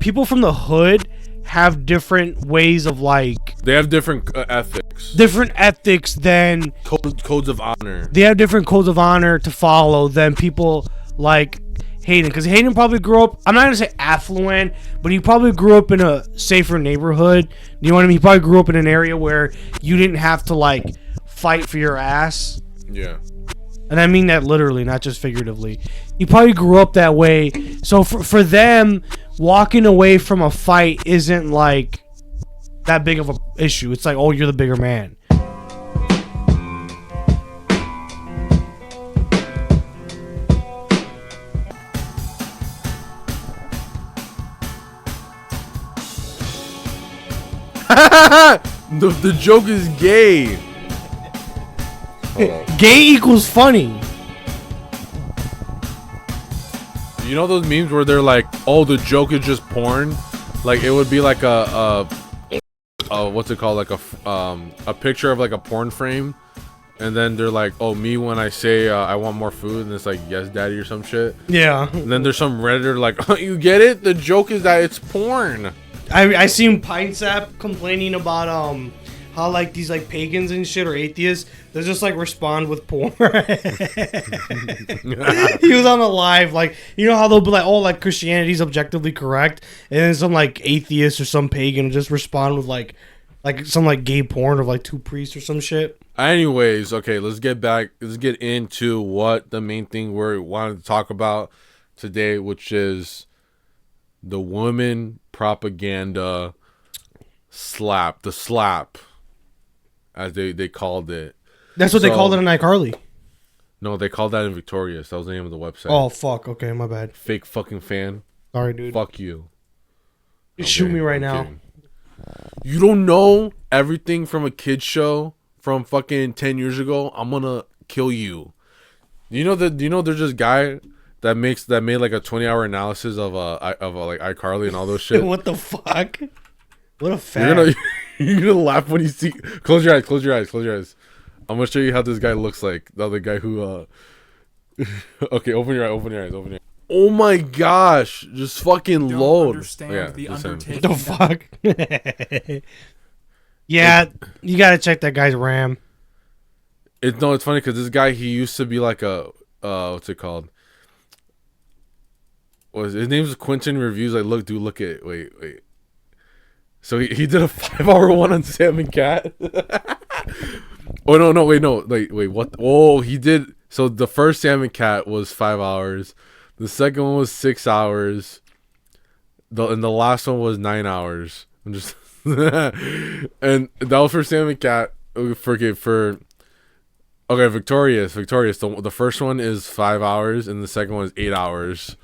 people from the hood have different ways of like. They have different ethics. Different ethics than codes of honor. They have different codes of honor to follow than people like Hayden, because Hayden probably grew up, I'm not going to say affluent, but he probably grew up in a safer neighborhood. You know what I mean? He probably grew up in an area where you didn't have to, like, fight for your ass. Yeah. And I mean that literally, not just figuratively. He probably grew up that way. So for them, walking away from a fight isn't, like, that big of a issue. It's like, oh, you're the bigger man. The joke is gay. Gay equals funny. You know those memes where they're like, "Oh, the joke is just porn." Like it would be like a what's it called? Like a picture of like a porn frame, and then they're like, "Oh, me when I say I want more food," and it's like, "Yes, daddy," or some shit. Yeah. And then there's some Redditor like, "Oh, you get it? The joke is that it's porn." I seen Pine Sap complaining about how like these like pagans and shit or atheists, they just like respond with porn. He was on the live, like, you know how they'll be like, oh, like Christianity's objectively correct, and then some like atheist or some pagan will just respond with like some like gay porn of like two priests or some shit. Anyways, okay, let's get into what the main thing we wanted to talk about today, which is the woman propaganda slap, as they called it. That's what they called it in iCarly. No, they called that in Victorious. That was the name of the website. Oh, fuck. Okay, my bad. Fake fucking fan. Sorry, dude. Fuck you. You shoot me right now. Kidding. You don't know everything from a kid's show from fucking 10 years ago. I'm gonna kill you. You know there's this guy that made like a 20-hour analysis of like iCarly and all those shit. What the fuck? What a fact. You're gonna laugh when you see. Close your eyes. I'm gonna show you how this guy looks like. The other guy who. Okay, open your eyes. Oh my gosh! Just fucking Don't load. Understand the undertaking. The fuck? Yeah, you gotta check that guy's RAM. It's funny because this guy, he used to be like a what's it called? His name's Quentin Reviews. Like, look at wait. So he did a 5-hour one on Sam and Cat. Oh no, wait, what? Oh, he did. So the first Sam and Cat was 5 hours. The second one was 6 hours. And the last one was 9 hours. I'm just and that was for Sam and Cat. For Victorious. The first one is 5 hours, and the second one is 8 hours.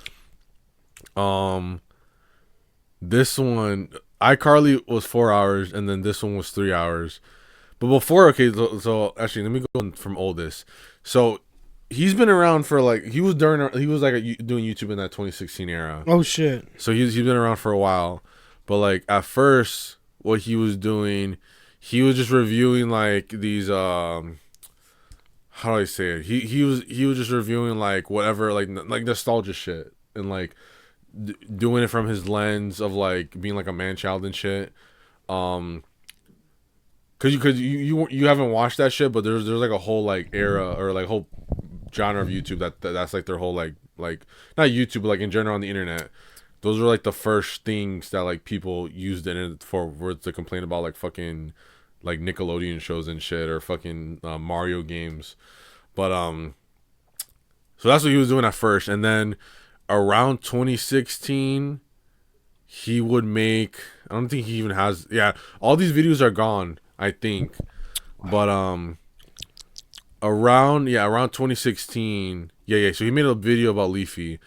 This one, iCarly was 4 hours, and then this one was 3 hours. But before, so actually, let me go from oldest. So he's been around for like he was doing YouTube in that 2016 era. Oh shit! So he's been around for a while, but like at first, what he was doing, he was just reviewing like these how do I say it? He was just reviewing like whatever like nostalgia shit and like doing it from his lens of like being like a man child and shit. Cause you haven't watched that shit, but there's like a whole like era or like whole genre of YouTube that's like their whole like not YouTube but like in general on the internet. Those are like the first things that like people used the internet for to complain about like fucking like Nickelodeon shows and shit or fucking Mario games. But so that's what he was doing at first, and then around 2016 he would make, I don't think he even has, all these videos are gone, I think, but around 2016 so he made a video about Leafy,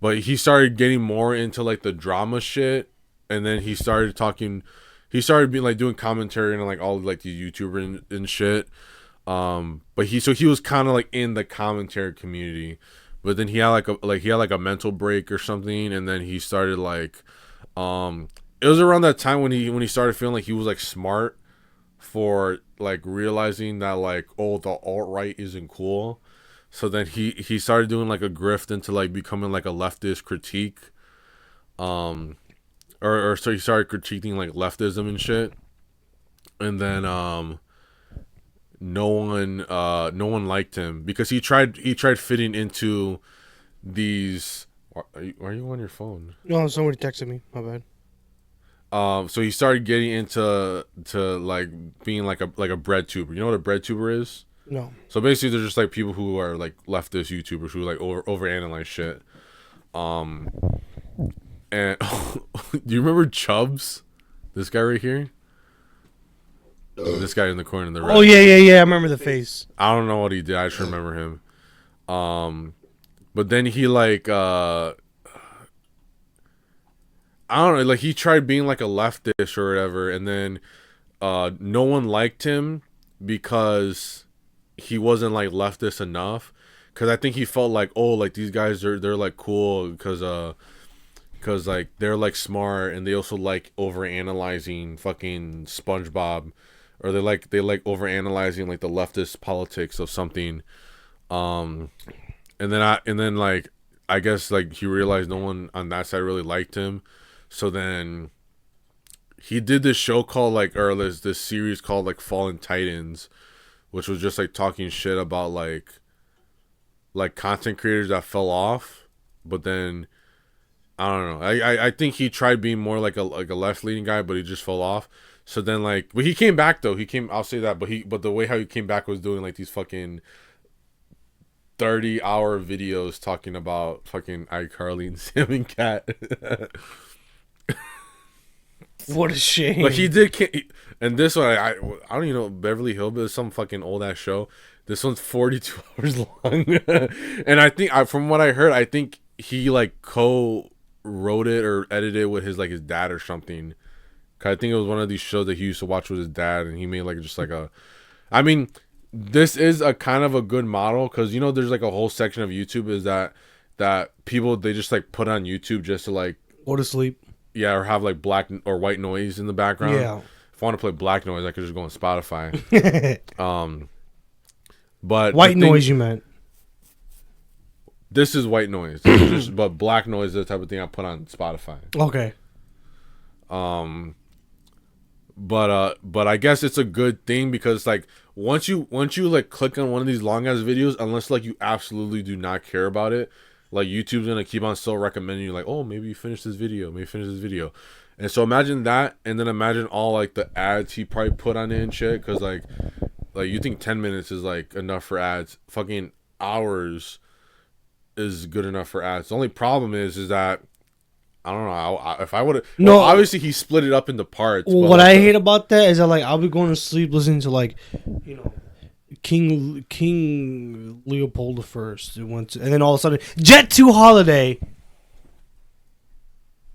but he started getting more into like the drama shit, and then he started being like doing commentary and like all like these YouTubers and shit, but he was kind of like in the commentary community, but then he had like a mental break or something, and then he started like it was around that time when he started feeling like he was like smart for like realizing that like, oh, the alt-right isn't cool. So then he started doing like a grift into like becoming like a leftist critique or or so he started critiquing like leftism and shit, and then no one liked him because he tried fitting into these. Are you on your phone? No, somebody texted me. My bad. So he started getting into like being like a bread tuber. You know what a bread tuber is? No. So basically, they're just like people who are like leftist YouTubers who like overanalyze shit. And do you remember Chubbs? This guy right here. This guy in the corner in the red. Oh yeah. I remember the face. I don't know what he did. I just remember him. But then he like I don't know, like he tried being like a leftist or whatever, and then no one liked him because he wasn't like leftist enough. Because I think he felt like, oh, like these guys they're like cool because like they're like smart and they also like overanalyzing fucking SpongeBob, or they like overanalyzing like the leftist politics of something. And then like I guess like he realized no one on that side really liked him. So then he did this show called like, or this series called like Fallen Titans, which was just like talking shit about like content creators that fell off. But then I don't know. I think he tried being more like a left leaning guy, but he just fell off. So then like, but he came back though. I'll say that. But the way how he came back was doing like these fucking 30-hour videos talking about fucking iCarly and Sam and Cat. What a shame. But he did, and this one I don't even know, Beverly Hills, but it's some fucking old ass show. This one's 42 hours long, and I think from what I heard, I think he like co-wrote it or edited it with his dad or something. Cause I think it was one of these shows that he used to watch with his dad, and he made like just like a. I mean, this is a kind of a good model because there's like a whole section of YouTube is that people they just like put on YouTube just to like go to sleep. Yeah, or have like black or white noise in the background. Yeah. If I want to play black noise, I could just go on Spotify. But white noise, you meant? This is white noise, but black noise is the type of thing I put on Spotify. Okay. But I guess it's a good thing because like once you like click on one of these long ass videos, unless like you absolutely do not care about it, like YouTube's gonna keep on still recommending you like, oh, maybe you finish this video, and so imagine that, and then imagine all like the ads he probably put on it and shit, because like you think 10 minutes is like enough for ads, fucking hours is good enough for ads. The only problem is that I don't know. If I would have, no, obviously he split it up into parts. Well, what I hate about that is that like I'll be going to sleep listening to like, King Leopold I and then all of a sudden Jet 2 Holiday.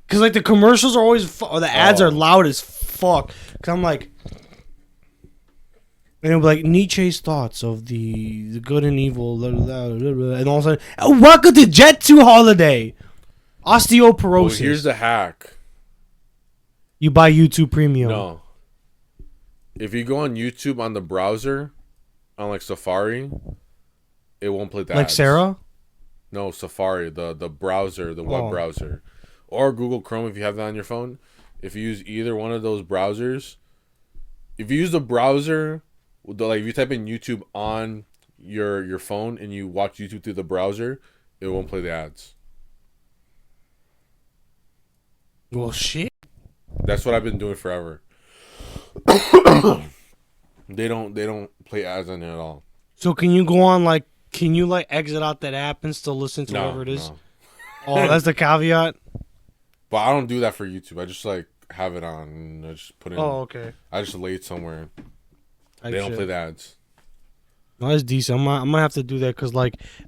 Cause like the commercials are always or the ads are loud as fuck. Cause I'm like, and it'll be like Nietzsche's thoughts of the good and evil, blah, blah, blah, blah, and all of a sudden, welcome to Jet 2 Holiday. Osteoporosis. Well, here's the hack. You buy YouTube Premium. No. If you go on YouTube on the browser, on like Safari, it won't play the like ads. Sarah? No, Safari, the browser, the web browser. Or Google Chrome if you have that on your phone. If you use either one of those browsers, if you use the browser, like if you type in YouTube on your phone and you watch YouTube through the browser, it won't play the ads. Well, shit. That's what I've been doing forever. They don't play ads on it at all. So can you go on can you exit out that app and still listen to whatever it is? No. Oh, that's the caveat. But I don't do that for YouTube. I just have it on and I just put it in. Oh, okay. I just lay it somewhere. They don't play the ads. No, that's decent. I'm gonna have to do that because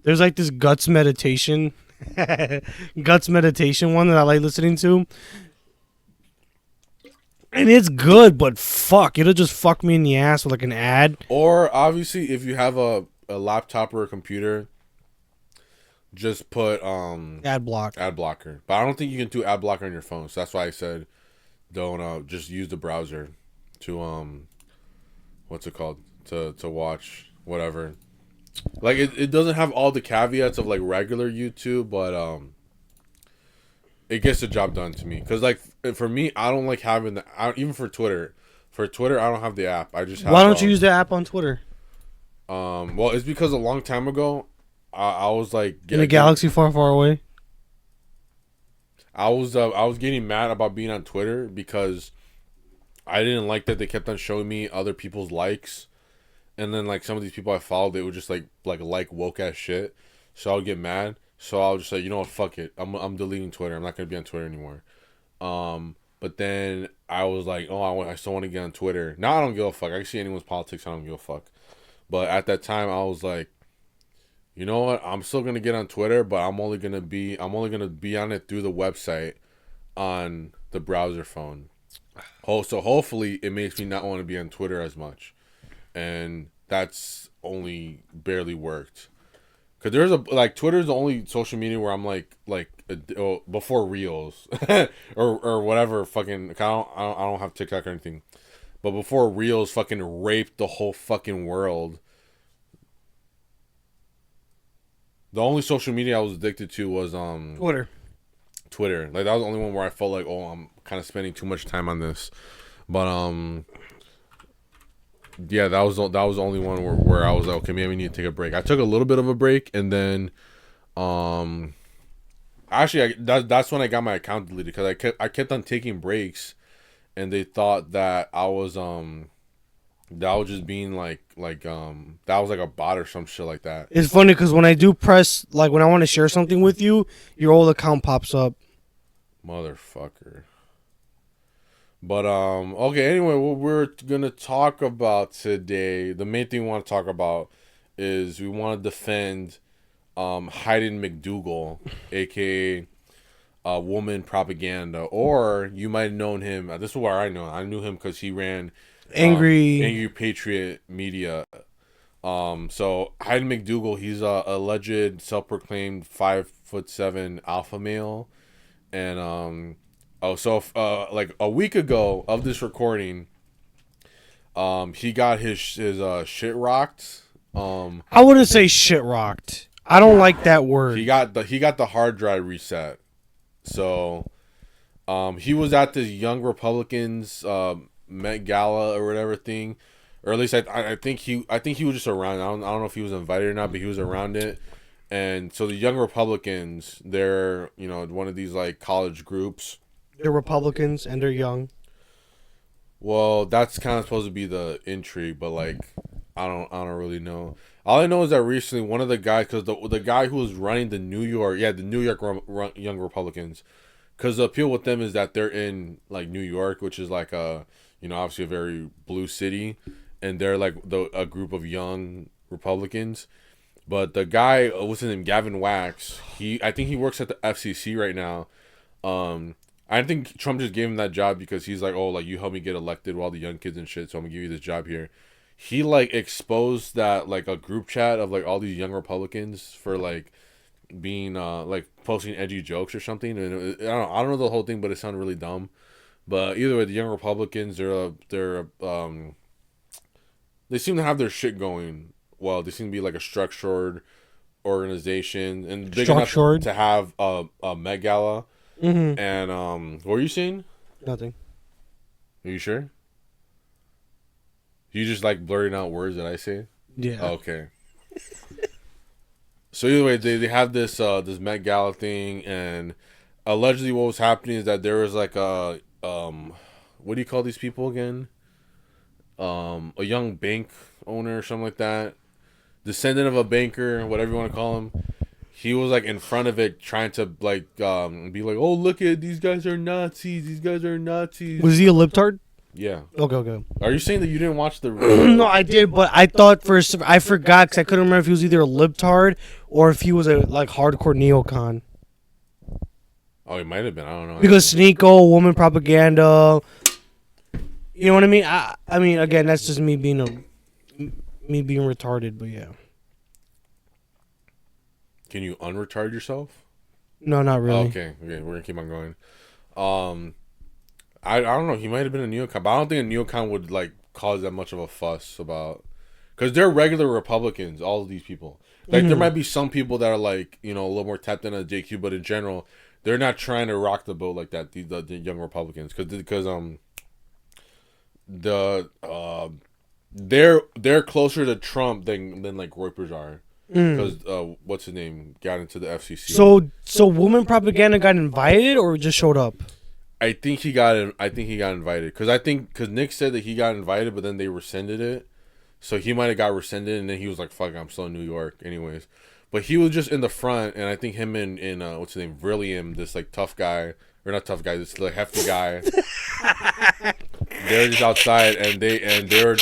there's this guts meditation one that I like listening to. And it's good, but fuck, it'll just fuck me in the ass with an ad. Or obviously, if you have a laptop or a computer, just put ad blocker. But I don't think you can do ad blocker on your phone. So that's why I said don't just use the browser to what's it called to watch whatever. It doesn't have all the caveats of regular YouTube, but it gets the job done to me. Cause like for me, I don't like having even for Twitter. For Twitter, I don't have the app. I just have, why don't you use the app on Twitter? Well, it's because a long time ago, I was like in a galaxy far, far away. I was getting mad about being on Twitter because I didn't like that they kept on showing me other people's likes, and then like some of these people I followed, they would just like woke ass shit. So I would get mad. So I was just like, you know what, fuck it. I'm deleting Twitter. I'm not gonna be on Twitter anymore. But then I was like, oh, I still want to get on Twitter. Now I don't give a fuck. I can see anyone's politics. I don't give a fuck. But at that time, I was like, you know what? I'm still gonna get on Twitter, but I'm only gonna be on it through the website on the browser phone. Oh, so hopefully it makes me not want to be on Twitter as much, and that's only barely worked. Cause there's Twitter's the only social media where I'm before Reels or whatever fucking. I don't have TikTok or anything, but before Reels fucking raped the whole fucking world. The only social media I was addicted to was Twitter. Like that was the only one where I felt like, oh, I'm kind of spending too much time on this. But yeah, that was the only one where I was like, okay, maybe we need to take a break. I took a little bit of a break, and then actually that's when I got my account deleted because I kept on taking breaks, and they thought that I was that was just being that was like a bot or some shit like that. It's funny because when I do press, like when I want to share something with you, your old account pops up. Motherfucker. But okay, anyway, what we're gonna talk about today, the main thing we want to talk about is we want to defend Hayden McDougall, aka Woman Propaganda, or you might have known him. This is where I knew him because he ran Angry Patriot Media. So Hayden McDougall, he's a alleged self-proclaimed 5'7" alpha male, and like a week ago of this recording, he got his shit rocked. I wouldn't say shit rocked. I don't like that word. He got the hard drive reset. So, he was at this Young Republicans Met Gala or whatever thing, or at least I think he was just around. I don't know if he was invited or not, but he was around it. And so the Young Republicans, they're one of these like college groups. They're Republicans and they're young. Well, that's kind of supposed to be the intrigue, but like I don't really know. All I know is that recently one of the guys, because the guy who was running the New York Young Republicans, because the appeal with them is that they're in like New York, which is like obviously a very blue city, and they're like a group of young Republicans. But the guy, what's his name, Gavin Wax, I think he works at the FCC right now. I think Trump just gave him that job because he's like, oh, like you helped me get elected with all the young kids and shit, so I'm gonna give you this job here. He like exposed that like a group chat of like all these young Republicans for like being like posting edgy jokes or something, and I don't know the whole thing, but it sounded really dumb. But either way, the young Republicans, they seem to have their shit going well. They seem to be like a structured organization and big enough to have a Met Gala. Mm-hmm. And what were you saying? Nothing. Are you sure? You just like blurting out words that I say? Yeah. Okay. So either way, they have this Met Gala thing, and allegedly what was happening is that there was like a what do you call these people again? A young bank owner or something like that, descendant of a banker, whatever you want to call him. He was like in front of it trying to like be like, oh, look at these guys are Nazis. These guys are Nazis. Was he a libtard? Yeah. Okay. Are you saying that you didn't watch the? No, I did, but I thought I forgot because I couldn't remember if he was either a libtard or if he was a like hardcore neocon. Oh, he might have been. I don't know. Because Sneeko, Woman Propaganda. You know what I mean? I mean, again, that's just me being retarded, but yeah. Can you unretard yourself? No, not really. Okay, we're gonna keep on going. I don't know. He might have been a neocon, but I don't think a neocon would like cause that much of a fuss about, because they're regular Republicans. All of these people, like there might be some people that are like a little more tapped into JQ, but in general, they're not trying to rock the boat like that. The young Republicans, because they're closer to Trump than like Reuters are. Because what's his name got into the FCC. So woman propaganda got invited or just showed up? I think he got invited because Nick said that he got invited, but then they rescinded it. So he might have got rescinded, and then he was like, "Fuck, I'm still in New York, anyways." But he was just in the front, and I think him and what's his name, William, this like tough guy or not tough guy, this like hefty guy. They're just outside, and they're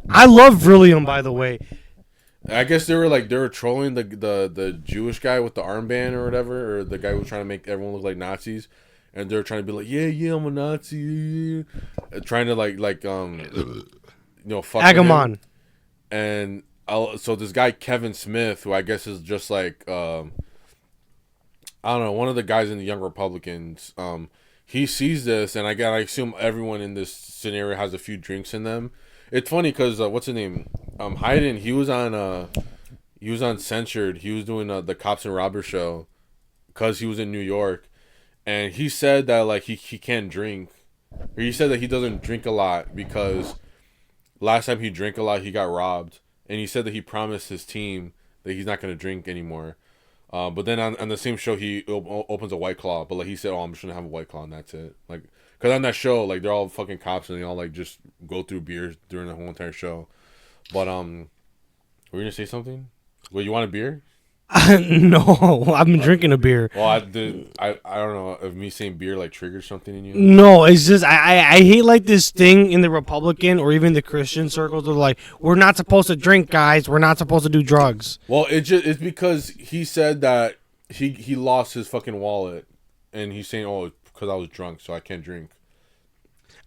I love William, by the way. I guess they were trolling the Jewish guy with the armband or whatever, or the guy who was trying to make everyone look like Nazis, and they're trying to be like, yeah, I'm a Nazi, trying to fuck Agamon. And so this guy Kevin Smith, who I guess is just like I don't know, one of the guys in the Young Republicans, he sees this, and I assume everyone in this scenario has a few drinks in them. It's funny because what's his name, Hayden, he was on Censured. He was doing the Cops and Robbers show because he was in New York, and he said that like he can't drink. Or he said that he doesn't drink a lot because last time he drank a lot he got robbed, and he said that he promised his team that he's not going to drink anymore. But then on the same show he opens a White Claw, but like he said, I'm just gonna have a White Claw and that's it. Like, because on that show, like, they're all fucking cops and they all like just go through beers during the whole entire show. But were you gonna say something? Well, you want a beer? No, I've been drinking a beer. Well, I don't know if me saying beer like triggers something in you. No, it's just I hate like this thing in the Republican or even the Christian circles. They're like, we're not supposed to drink, guys. We're not supposed to do drugs. Well, it's because he said that he lost his fucking wallet, and he's saying, oh, because I was drunk, so I can't drink.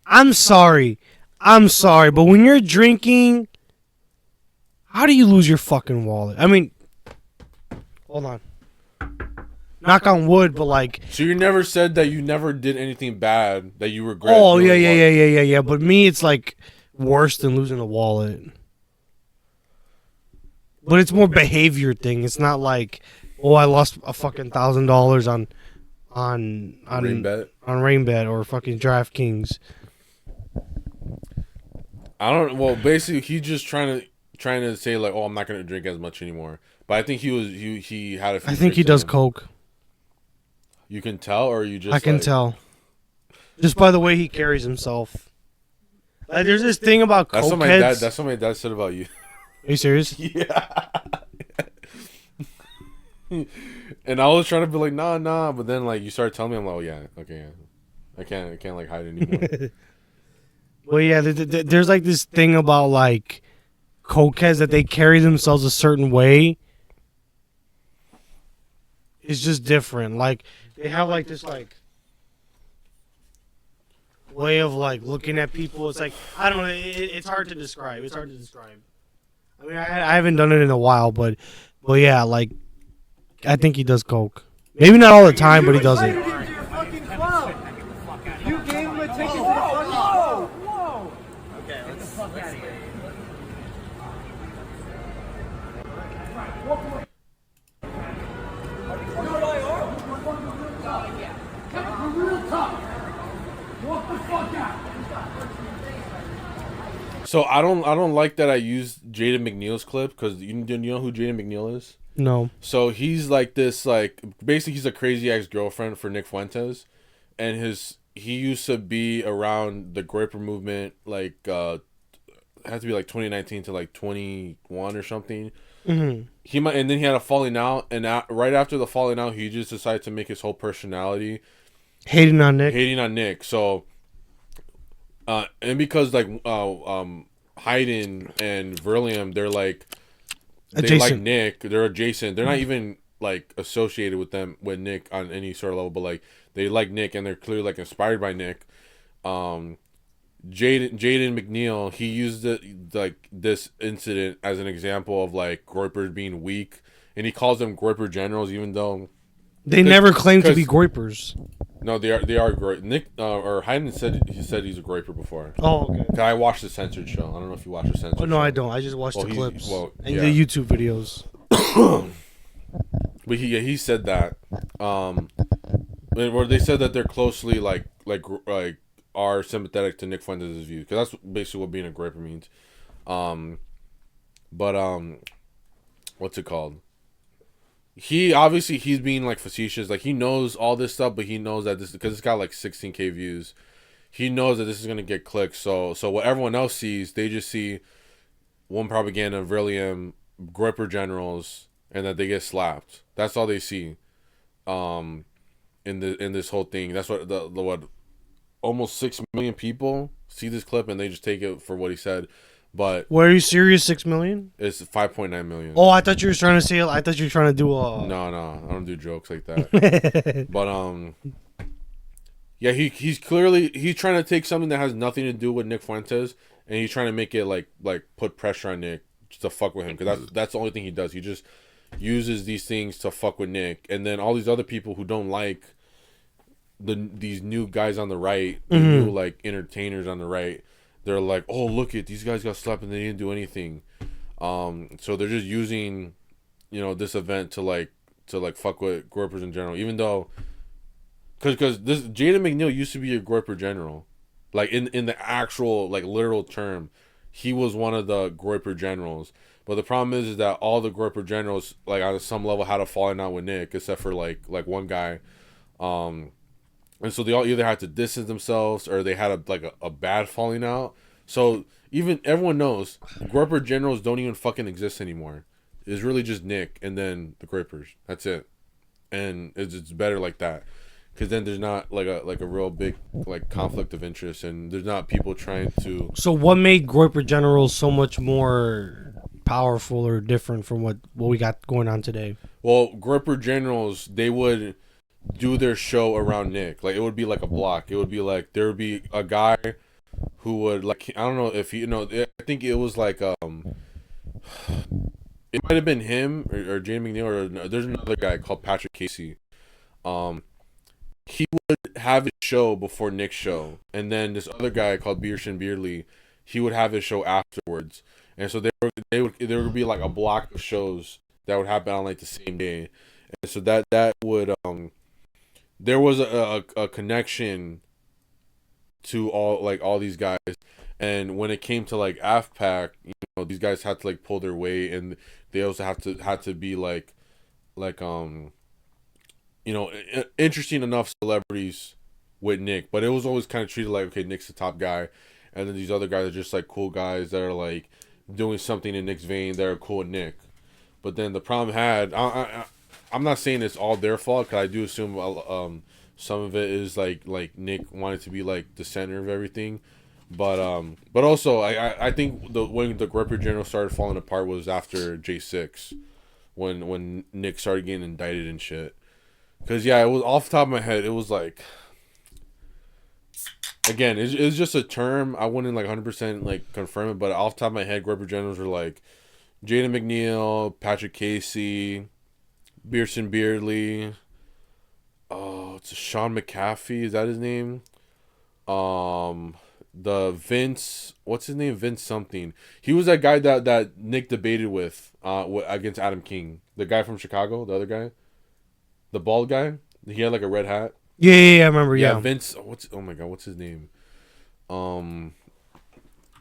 I'm sorry, but when you're drinking, how do you lose your fucking wallet? I mean, hold on. Knock on wood, but like. So you never said that you never did anything bad that you regret. Oh yeah. But me, it's like worse than losing a wallet. But it's more behavior thing. It's not like, oh, I lost a fucking $1,000 on Rainbet or fucking DraftKings. I don't. Well, basically, he's just trying to say like, oh, I'm not gonna drink as much anymore. But I think he had a few. I think he does coke. You can tell, or you just. I can tell. Just by the way he carries himself. Like, there's this thing about cokeheads. That's what my dad said about you. Are you serious? Yeah. And I was trying to be like, nah, but then like you started telling me, I'm like, oh yeah, okay, yeah. I can't like hide anymore. Well, yeah, there's like this thing about like cokeheads that they carry themselves a certain way. It's just different. Like they have like this like way of like looking at people. It's like, I don't know. It's hard to describe. I mean, I haven't done it in a while, but yeah, like I think he does coke. Maybe not all the time, but he does it. You gave him a ticket to the fucking club. Whoa. Okay, let's get the fuck out of here. So I don't like that I used Jaden McNeil's clip because you know who Jaden McNeil is? No. So he's like this, like basically he's a crazy ex-girlfriend for Nick Fuentes, and he used to be around the Groyper movement, like it had to be like 2019 to like 21 or something. Mm-hmm. And then he had a falling out, and right after the falling out, he just decided to make his whole personality hating on Nick. So, and because like Hayden and William, they're like they like Nick, they're adjacent. They're not even like associated with Nick on any sort of level, but like they like Nick and they're clearly like inspired by Nick. Jaden McNeil, he used this incident as an example of like Groypers being weak, and he calls them Groyper generals, even though they never claim to be Groypers. No, they are Groyper. Nick or Hayden said he's a Groyper before. Oh, okay. I watched the censored show. I don't know if you watched the censored. Oh no, show. I don't. I just watched the clips and yeah. the YouTube videos. But he said that. Where they said that they're closely like are sympathetic to Nick Fuentes' views, because that's basically what being a griper means. But what's it called? He's being like facetious. Like he knows all this stuff, but he knows that because it's got like 16K views. He knows that this is gonna get clicks. So what everyone else sees, they just see one propaganda, Vrillium, Groiper generals, and that they get slapped. That's all they see. In this whole thing, that's what what almost 6 million people see this clip, and they just take it for what he said. But Were you serious? 6 million? It's 5.9 million. Oh, I thought you were trying to say. I thought you were trying to do a. No, I don't do jokes like that. But yeah, he's clearly trying to take something that has nothing to do with Nick Fuentes, and he's trying to make it like put pressure on Nick just to fuck with him, because that's the only thing he does. He just uses these things to fuck with Nick, and then all these other people who don't like these new guys on the right, the new like entertainers on the right, they're like, oh, look at these guys got slapped and they didn't do anything. So they're just using, this event to fuck with Groipers in general, even though, because this Jaden McNeil used to be a Groiper general, like in the actual like literal term, he was one of the Groiper generals. But the problem is that all the Groiper generals, like on some level, had a falling out with Nick, except for like one guy. And so they all either had to distance themselves or they had a bad falling out. So even everyone knows Groiper generals don't even fucking exist anymore. It's really just Nick and then the Groipers. That's it. And it's better like that, because then there's not like a real big like conflict of interest, and there's not people trying to. So what made Groiper generals so much more powerful or different from what we got going on today? Well, Groiper generals, they would do their show around Nick. Like it would be like a block. It would be like there would be a guy who would like, I don't know if I think it was like it might have been him or Jamie McNeil, or there's another guy called Patrick Casey. He would have his show before Nick's show, and then this other guy called Beerson Beerley, he would have his show afterwards. And so there would be like a block of shows that would happen on like the same day, and so that would there was a connection to all these guys. And when it came to like AFPAC, these guys had to like pull their weight, and they also had to be like interesting enough celebrities with Nick, but it was always kind of treated like, okay, Nick's the top guy, and then these other guys are just like cool guys that are like doing something in Nick's vein that are cool with Nick. But then the problem I'm not saying it's all their fault, because I do assume some of it is like Nick wanted to be like the center of everything, but also I think when the Groiper general started falling apart was after J6, when Nick started getting indicted and shit. Because it was off the top of my head, it was like, again, it's just a term. I wouldn't like 100% like confirm it, but off the top of my head, Groiper generals were like Jaden McNeil, Patrick Casey, Beerson Beardley. Oh, it's Sean McAfee. Is that his name? The Vince. What's his name? Vince something. He was that guy that Nick debated with against Adam King. The guy from Chicago. The other guy. The bald guy. He had like a red hat. Yeah, I remember. Yeah, Vince. Oh my god, what's his name?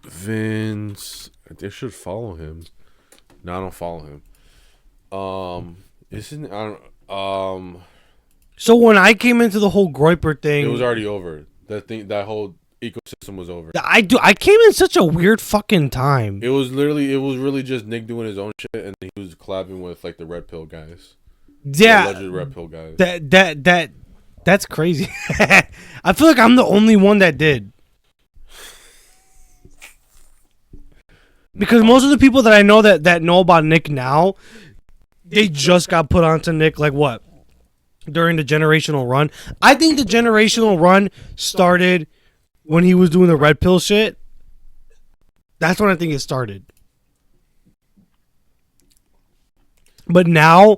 Vince. I should follow him. No, I don't follow him. Isn't I don't. So when I came into the whole Groiper thing, it was already over. That whole ecosystem was over. I came in such a weird fucking time. It was really just Nick doing his own shit, and he was collabing with like the Red Pill guys. Yeah, the alleged Red Pill guys. That's crazy. I feel like I'm the only one that did. Because most of the people that I know that know about Nick now, they just got put onto Nick like what? During the generational run. I think the generational run started when he was doing the Red Pill shit. That's when I think it started. But now,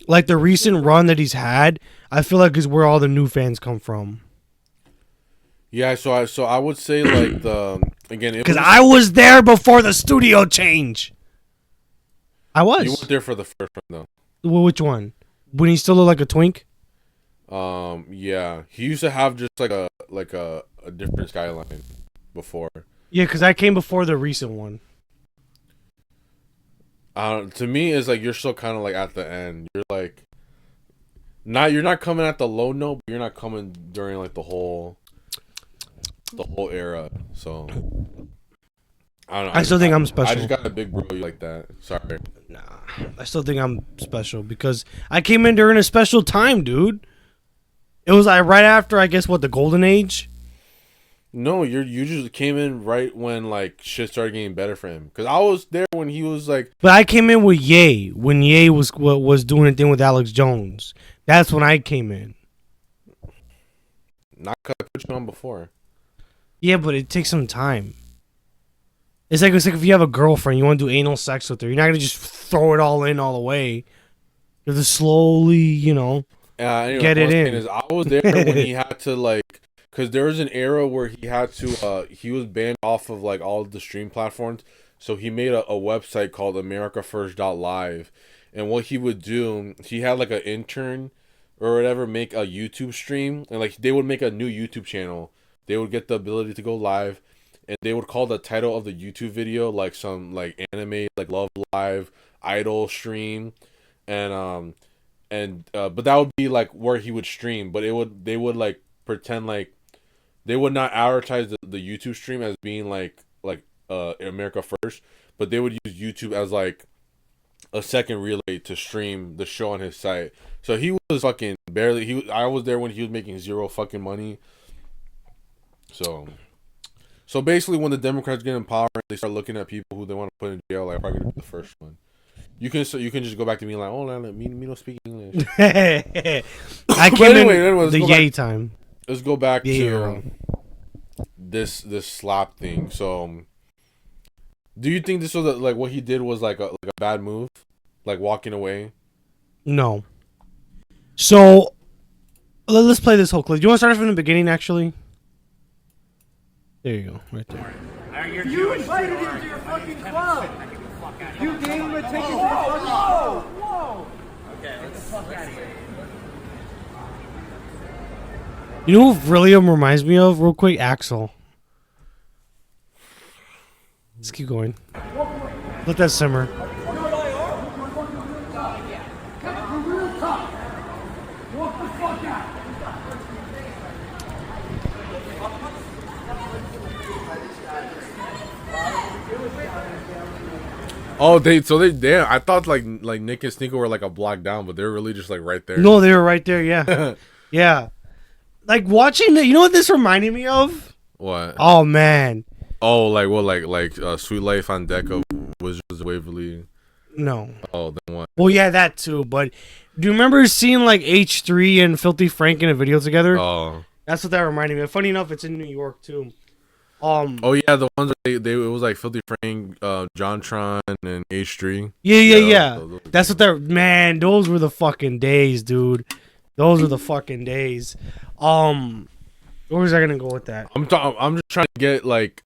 like the recent run that he's had, I feel like is where all the new fans come from. Yeah, so I would say like because I was there before the studio change. I was. You weren't there for the first one though. Well, which one? When he still looked like a twink? Yeah. He used to have just like a different skyline before. Yeah, because I came before the recent one. To me, it's like you're still kind of like at the end. You're like, you're not coming at the low note, but you're not coming during like the whole era. So I don't know. I still think I'm special. I just got a big bro like that. Sorry. Nah, I still think I'm special because I came in during a special time, dude. It was like right after, I guess, the golden age. No, you just came in right when like shit started getting better for him. Cause I was there when he was like. But I came in with Ye when Ye was doing a thing with Alex Jones. That's when I came in. Not cause I put you on before. Yeah, but it takes some time. It's like if you have a girlfriend, you want to do anal sex with her. You're not gonna just throw it all in all the way. You have to slowly, Anyway, get it in. I was there when he had to like. Because there was an era where he had to, he was banned off of, like, all the stream platforms. So he made a website called AmericaFirst.live. And what he would do, he had, like, an intern or whatever make a YouTube stream. And, like, they would make a new YouTube channel. They would get the ability to go live. And they would call the title of the YouTube video, like, some, like, anime, like, Love Live, Idol stream. And but that would be, like, where he would stream. But they would, like, pretend, like, they would not advertise the YouTube stream as being like America First, but they would use YouTube as like a second relay to stream the show on his site. So he was fucking barely. I was there when he was making zero fucking money. So basically, when the Democrats get in power, they start looking at people who they want to put in jail. Like, probably gonna be the first one. You can just go back to me like, oh, me no speak English. I came in the Ye time. Let's go back to this slap thing. So, do you think this was like what he did was like a bad move, like walking away? No. So, let's play this whole clip. Do you want to start it from the beginning? Actually, there you go, right there. You invited him to your fucking club. You gave him a ticket to the fucking club. Whoa! Okay, let's get the fuck out of here. You know who William reminds me of, real quick? Axel. Let's keep going. Let that simmer. Oh, damn. I thought like Nick and Sneaker were like a block down, but they're really just like right there. No, they were right there. Yeah, yeah. Like watching it, you know what this reminded me of? What? Oh man. Oh, like what? Like Sweet Life on deck of Wizards Waverly. No. Oh, then what? Well, yeah, that too. But do you remember seeing like H3 and Filthy Frank in a video together? Oh. That's what that reminded me of. Funny enough, it's in New York too. Oh yeah, the ones that they it was like Filthy Frank, JonTron, and H3. Yeah. That's what they're. Man, those were the fucking days, dude. Those were the fucking days. Where was I gonna go with that? I'm just trying to get like.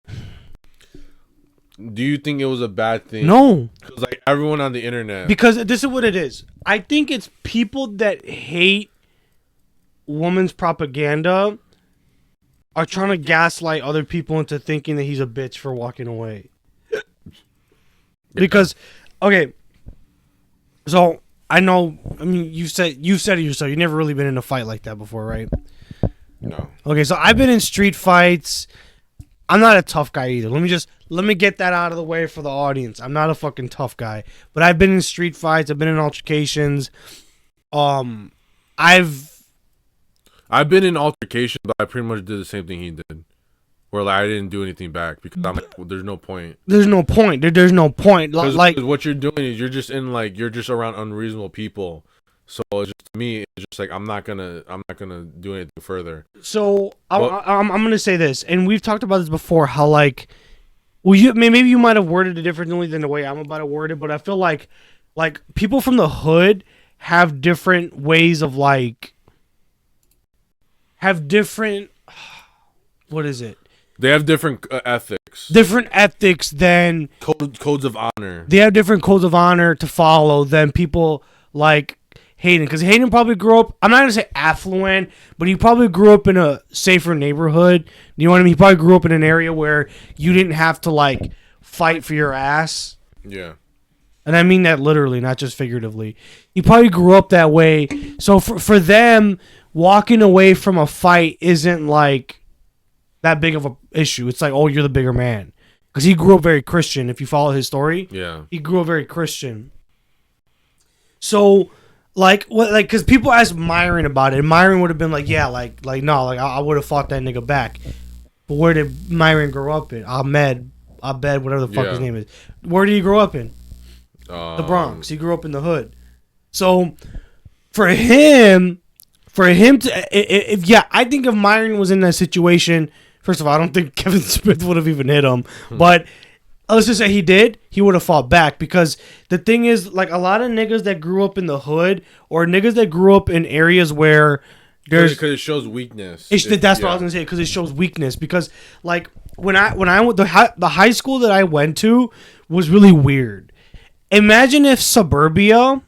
Do you think it was a bad thing? No. Because like everyone on the internet. Because this is what it is. I think it's people that hate women's propaganda are trying to gaslight other people into thinking that he's a bitch for walking away. Because, okay, so I know. I mean, you said it yourself. You've never really been in a fight like that before, right? No. Okay, so I've been in street fights. I'm not a tough guy either. Let me get that out of the way for the audience. I'm not a fucking tough guy, but I've been in street fights. I've been in altercations. I've been in altercations, but I pretty much did the same thing he did. Where like I didn't do anything back because I'm like, well, there's no point. There's no point. There's no point. Like what you're doing is you're just around unreasonable people. So it's just to me, it's just like I'm not gonna do anything further. So I'm gonna say this, and we've talked about this before. How like, well, maybe you might have worded it differently than the way I'm about to word it, but I feel like people from the hood have different ways of like. Have different. What is it? They have different ethics. Different ethics than codes of honor. They have different codes of honor to follow than people like Hayden, because Hayden probably grew up, I'm not going to say affluent, but he probably grew up in a safer neighborhood. You know what I mean? He probably grew up in an area where you didn't have to, like, fight for your ass. Yeah. And I mean that literally, not just figuratively. He probably grew up that way. So for them, walking away from a fight isn't, like, that big of an issue. It's like, oh, you're the bigger man. Because he grew up very Christian, if you follow his story. Yeah. He grew up very Christian. So, like, what, like, because people asked Myron about it, and Myron would have been like, yeah, like, no, like, I would have fought that nigga back. But where did Myron grow up in? Abed, whatever the fuck his name is. Where did he grow up in? The Bronx. He grew up in the hood. So, for him to, I think if Myron was in that situation, first of all, I don't think Kevin Smith would have even hit him. But let's just say he did, he would have fought back. Because the thing is, like, a lot of niggas that grew up in the hood or niggas that grew up in areas where there's... Because it shows weakness. That's what I was going to say, because it shows weakness. Because, like, when I went... The high school that I went to was really weird. Imagine if suburbia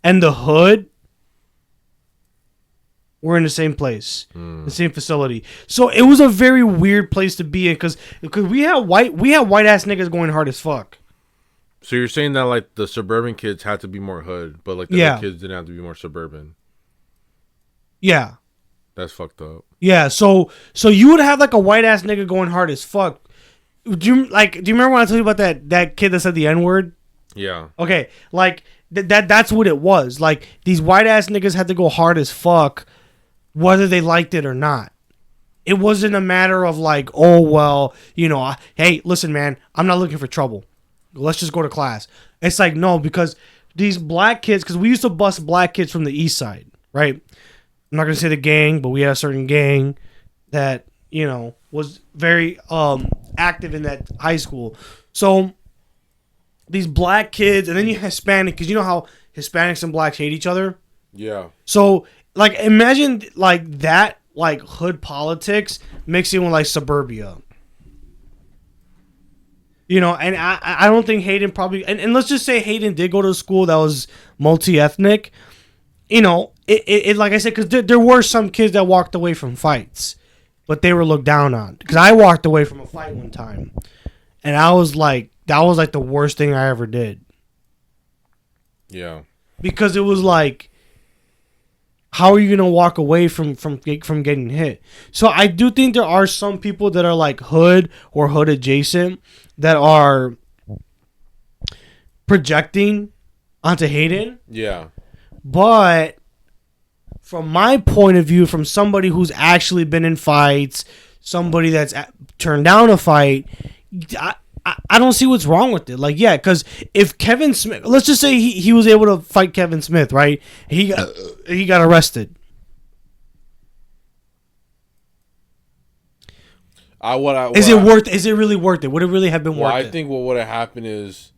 and the hood were in the same place, the same facility. So it was a very weird place to be in because we had white ass niggas going hard as fuck. So you're saying that, like, the suburban kids had to be more hood, but, like, the other kids didn't have to be more suburban. Yeah. That's fucked up. Yeah. So you would have, like, a white ass nigga going hard as fuck. Do you remember when I told you about that kid that said the N-word? Yeah. Okay, like that's what it was. Like, these white ass niggas had to go hard as fuck, whether they liked it or not. It wasn't a matter of like, oh well, you know, hey, listen, man, I'm not looking for trouble. Let's just go to class. It's like, no, because these black kids, because we used to bust black kids from the east side, right? I'm not gonna say the gang, but we had a certain gang that, you know, was very active in that high school. So these black kids, and then you Hispanic, because you know how Hispanics and blacks hate each other? Yeah. So, like, imagine, like, that, like, hood politics mixing with, like, suburbia. You know, and I don't think Hayden probably... And let's just say Hayden did go to a school that was multi-ethnic. You know, it like I said, because there were some kids that walked away from fights, but they were looked down on. Because I walked away from a fight one time, and I was like... That was, like, the worst thing I ever did. Yeah. Because it was like, how are you going to walk away from getting hit? So I do think there are some people that are, like, hood or hood adjacent that are projecting onto Hayden. Yeah. But from my point of view, from somebody who's actually been in fights, somebody that's turned down a fight, I don't see what's wrong with it. Like, yeah, because if Kevin Smith, let's just say he was able to fight Kevin Smith, right? He got arrested. Is it really worth it? Would it really have been worth it? I think what would have happened is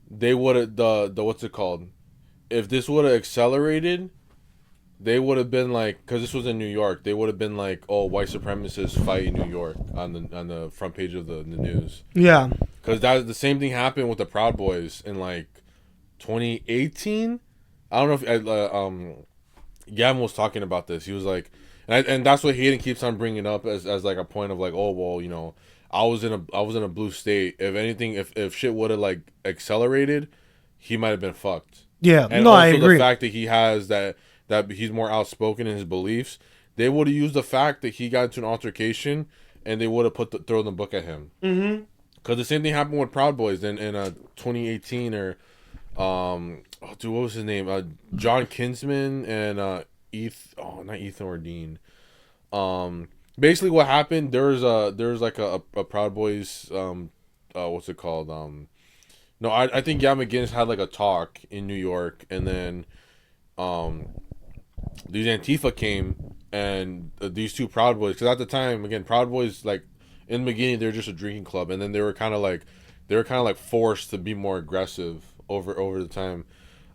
they would have the what's it called? If this would have accelerated, they would have been like, because this was in New York, they would have been like, oh, white supremacists fight in New York on the front page of the news. Yeah. Because that the same thing happened with the Proud Boys in like 2018. I don't know if Gavin was talking about this. He was like, and that's what Hayden keeps on bringing up as like a point of like, oh well, you know, I was in a blue state. If anything, if shit would have like accelerated, he might have been fucked. Yeah. And no, also I agree. The fact that he has that he's more outspoken in his beliefs, they would have used the fact that he got into an altercation and they would have thrown the book at him. Mm-hmm. Because the same thing happened with Proud Boys in 2018 or, what was his name? John Kinsman and not Ethan or Dean. Basically what happened, there was like a Proud Boys, what's it called? No, I think Yam McGinnis had like a talk in New York, and then, these Antifa came and these two Proud Boys, because at the time, again, Proud Boys, like in the beginning, they were just a drinking club, and then they were kind of like forced to be more aggressive over the time,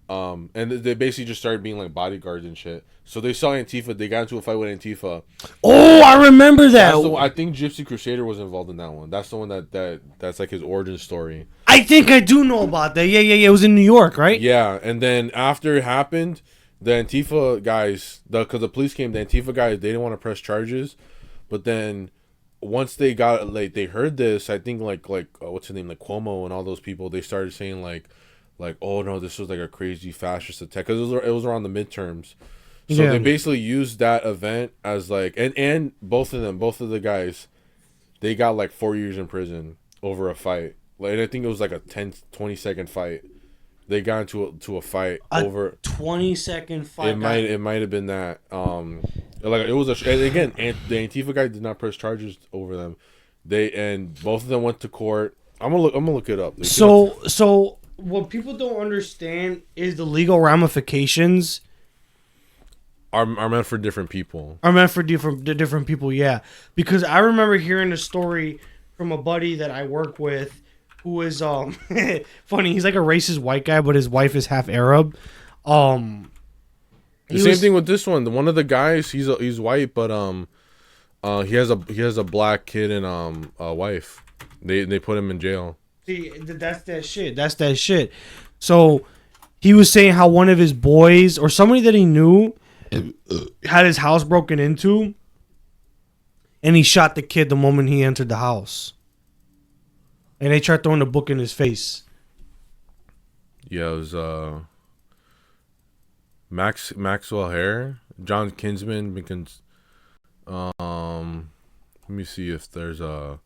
and they basically just started being like bodyguards and shit. So they saw Antifa, they got into a fight with Antifa. Oh, I remember that. I think Gypsy Crusader was involved in that one. That's the one that's like his origin story. I think I do know about that. Yeah. It was in New York, right? Yeah, and then after it happened, the Antifa guys, because the police came, the Antifa guys, they didn't want to press charges, but then once they got they heard this, I think what's his name, like Cuomo and all those people, they started saying like oh no, this was like a crazy fascist attack because it was around the midterms. So they basically used that event as like, and both of the guys, they got like 4 years in prison over a fight. Like, I think it was like a 20 second fight. They got into a fight over 20-second fight. It might have been that. Like it was and again, the Antifa guy did not press charges over them. And both of them went to court. I'm gonna look it up. So what people don't understand is the legal ramifications are meant for different people. Are meant for different people, yeah. Because I remember hearing a story from a buddy that I work with who is funny. He's like a racist white guy, but his wife is half Arab. The same thing with this one. One of the guys, he's white, but he has a black kid and a wife. They put him in jail. See, that's that shit. So he was saying how one of his boys or somebody that he knew had his house broken into, and he shot the kid the moment he entered the house. And they tried throwing the book in his face. Yeah, it was Maxwell Hare, John Kinsman. Because let me see if there's a.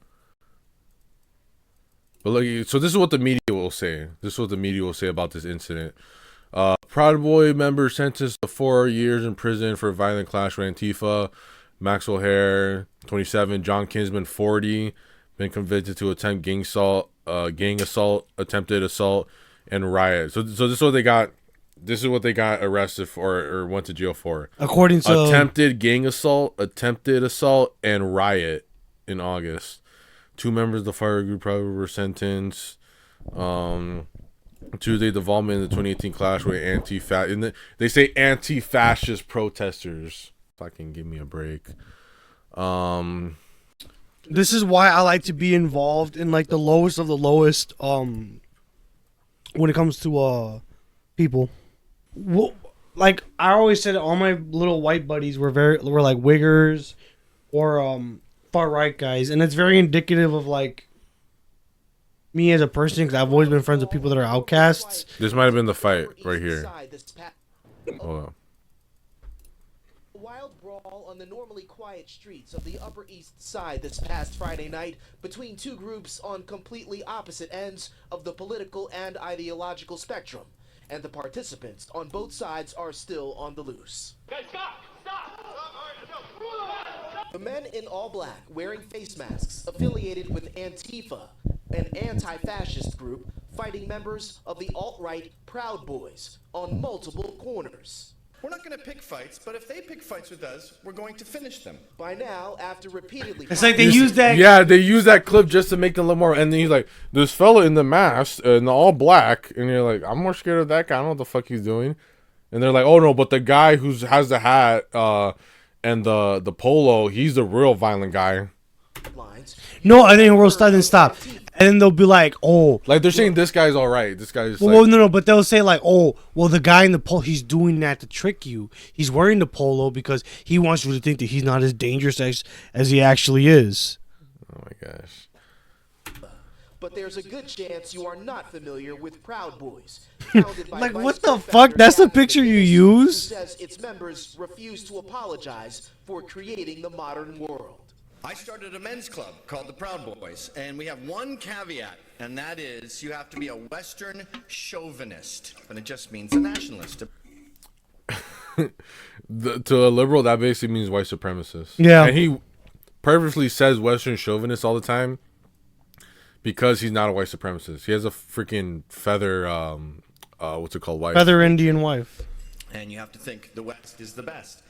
But like, so this is what the media will say. This is what the media will say about this incident. Proud Boy member sentenced to 4 years in prison for violent clash with Antifa. Maxwell Hare, 27. John Kinsman, 40. Been convicted to attempt gang assault, attempted assault, and riot. So this is what they got. This is what they got arrested for or went to jail for. According to attempted gang assault, attempted assault, and riot in August. 2 members of the fire group probably were sentenced. Tuesday, involvement in the 2018 clash with they say anti-fascist protesters. Fucking give me a break. This is why I like to be involved in like the lowest of the lowest when it comes to people. Well, like I always said, all my little white buddies were like wiggers or far right guys, and it's very indicative of like me as a person because I've always been friends with people that are outcasts. This might have been the fight right here. Hold on. Wild brawl on the normally quiet streets of the Upper East Side this past Friday night between two groups on completely opposite ends of the political and ideological spectrum, and the participants on both sides are still on the loose. Guys, stop! The men in all black, wearing face masks, affiliated with Antifa, an anti-fascist group fighting members of the alt-right Proud Boys on multiple corners. We're not going to pick fights, but if they pick fights with us, we're going to finish them. By now, after repeatedly... It's like they use that... Yeah, they use that clip just to make them look more... And then he's like, this fella in the mask, and all black, and you're like, I'm more scared of that guy. I don't know what the fuck he's doing. And they're like, oh no, but the guy who has the hat and the polo, he's the real violent guy. No, I think we'll start and stop. And then they'll be like, oh. Like, they're saying this guy's all right. This guy's well, no, but they'll say like, oh, well, the guy in the polo, he's doing that to trick you. He's wearing the polo because he wants you to think that he's not as dangerous as he actually is. Oh, my gosh. But there's a good chance you are not familiar with Proud Boys. Like, what the fuck? That's the picture you use? Says its members refuse to apologize for creating the modern world. I started a men's club called the Proud Boys, and we have one caveat, and that is you have to be a Western chauvinist, and it just means a nationalist. To a liberal, that basically means white supremacist. Yeah. And he purposely says Western chauvinist all the time because he's not a white supremacist. He has a freaking feather, what's it called, wife? Feather Indian wife. And you have to think the West is the best.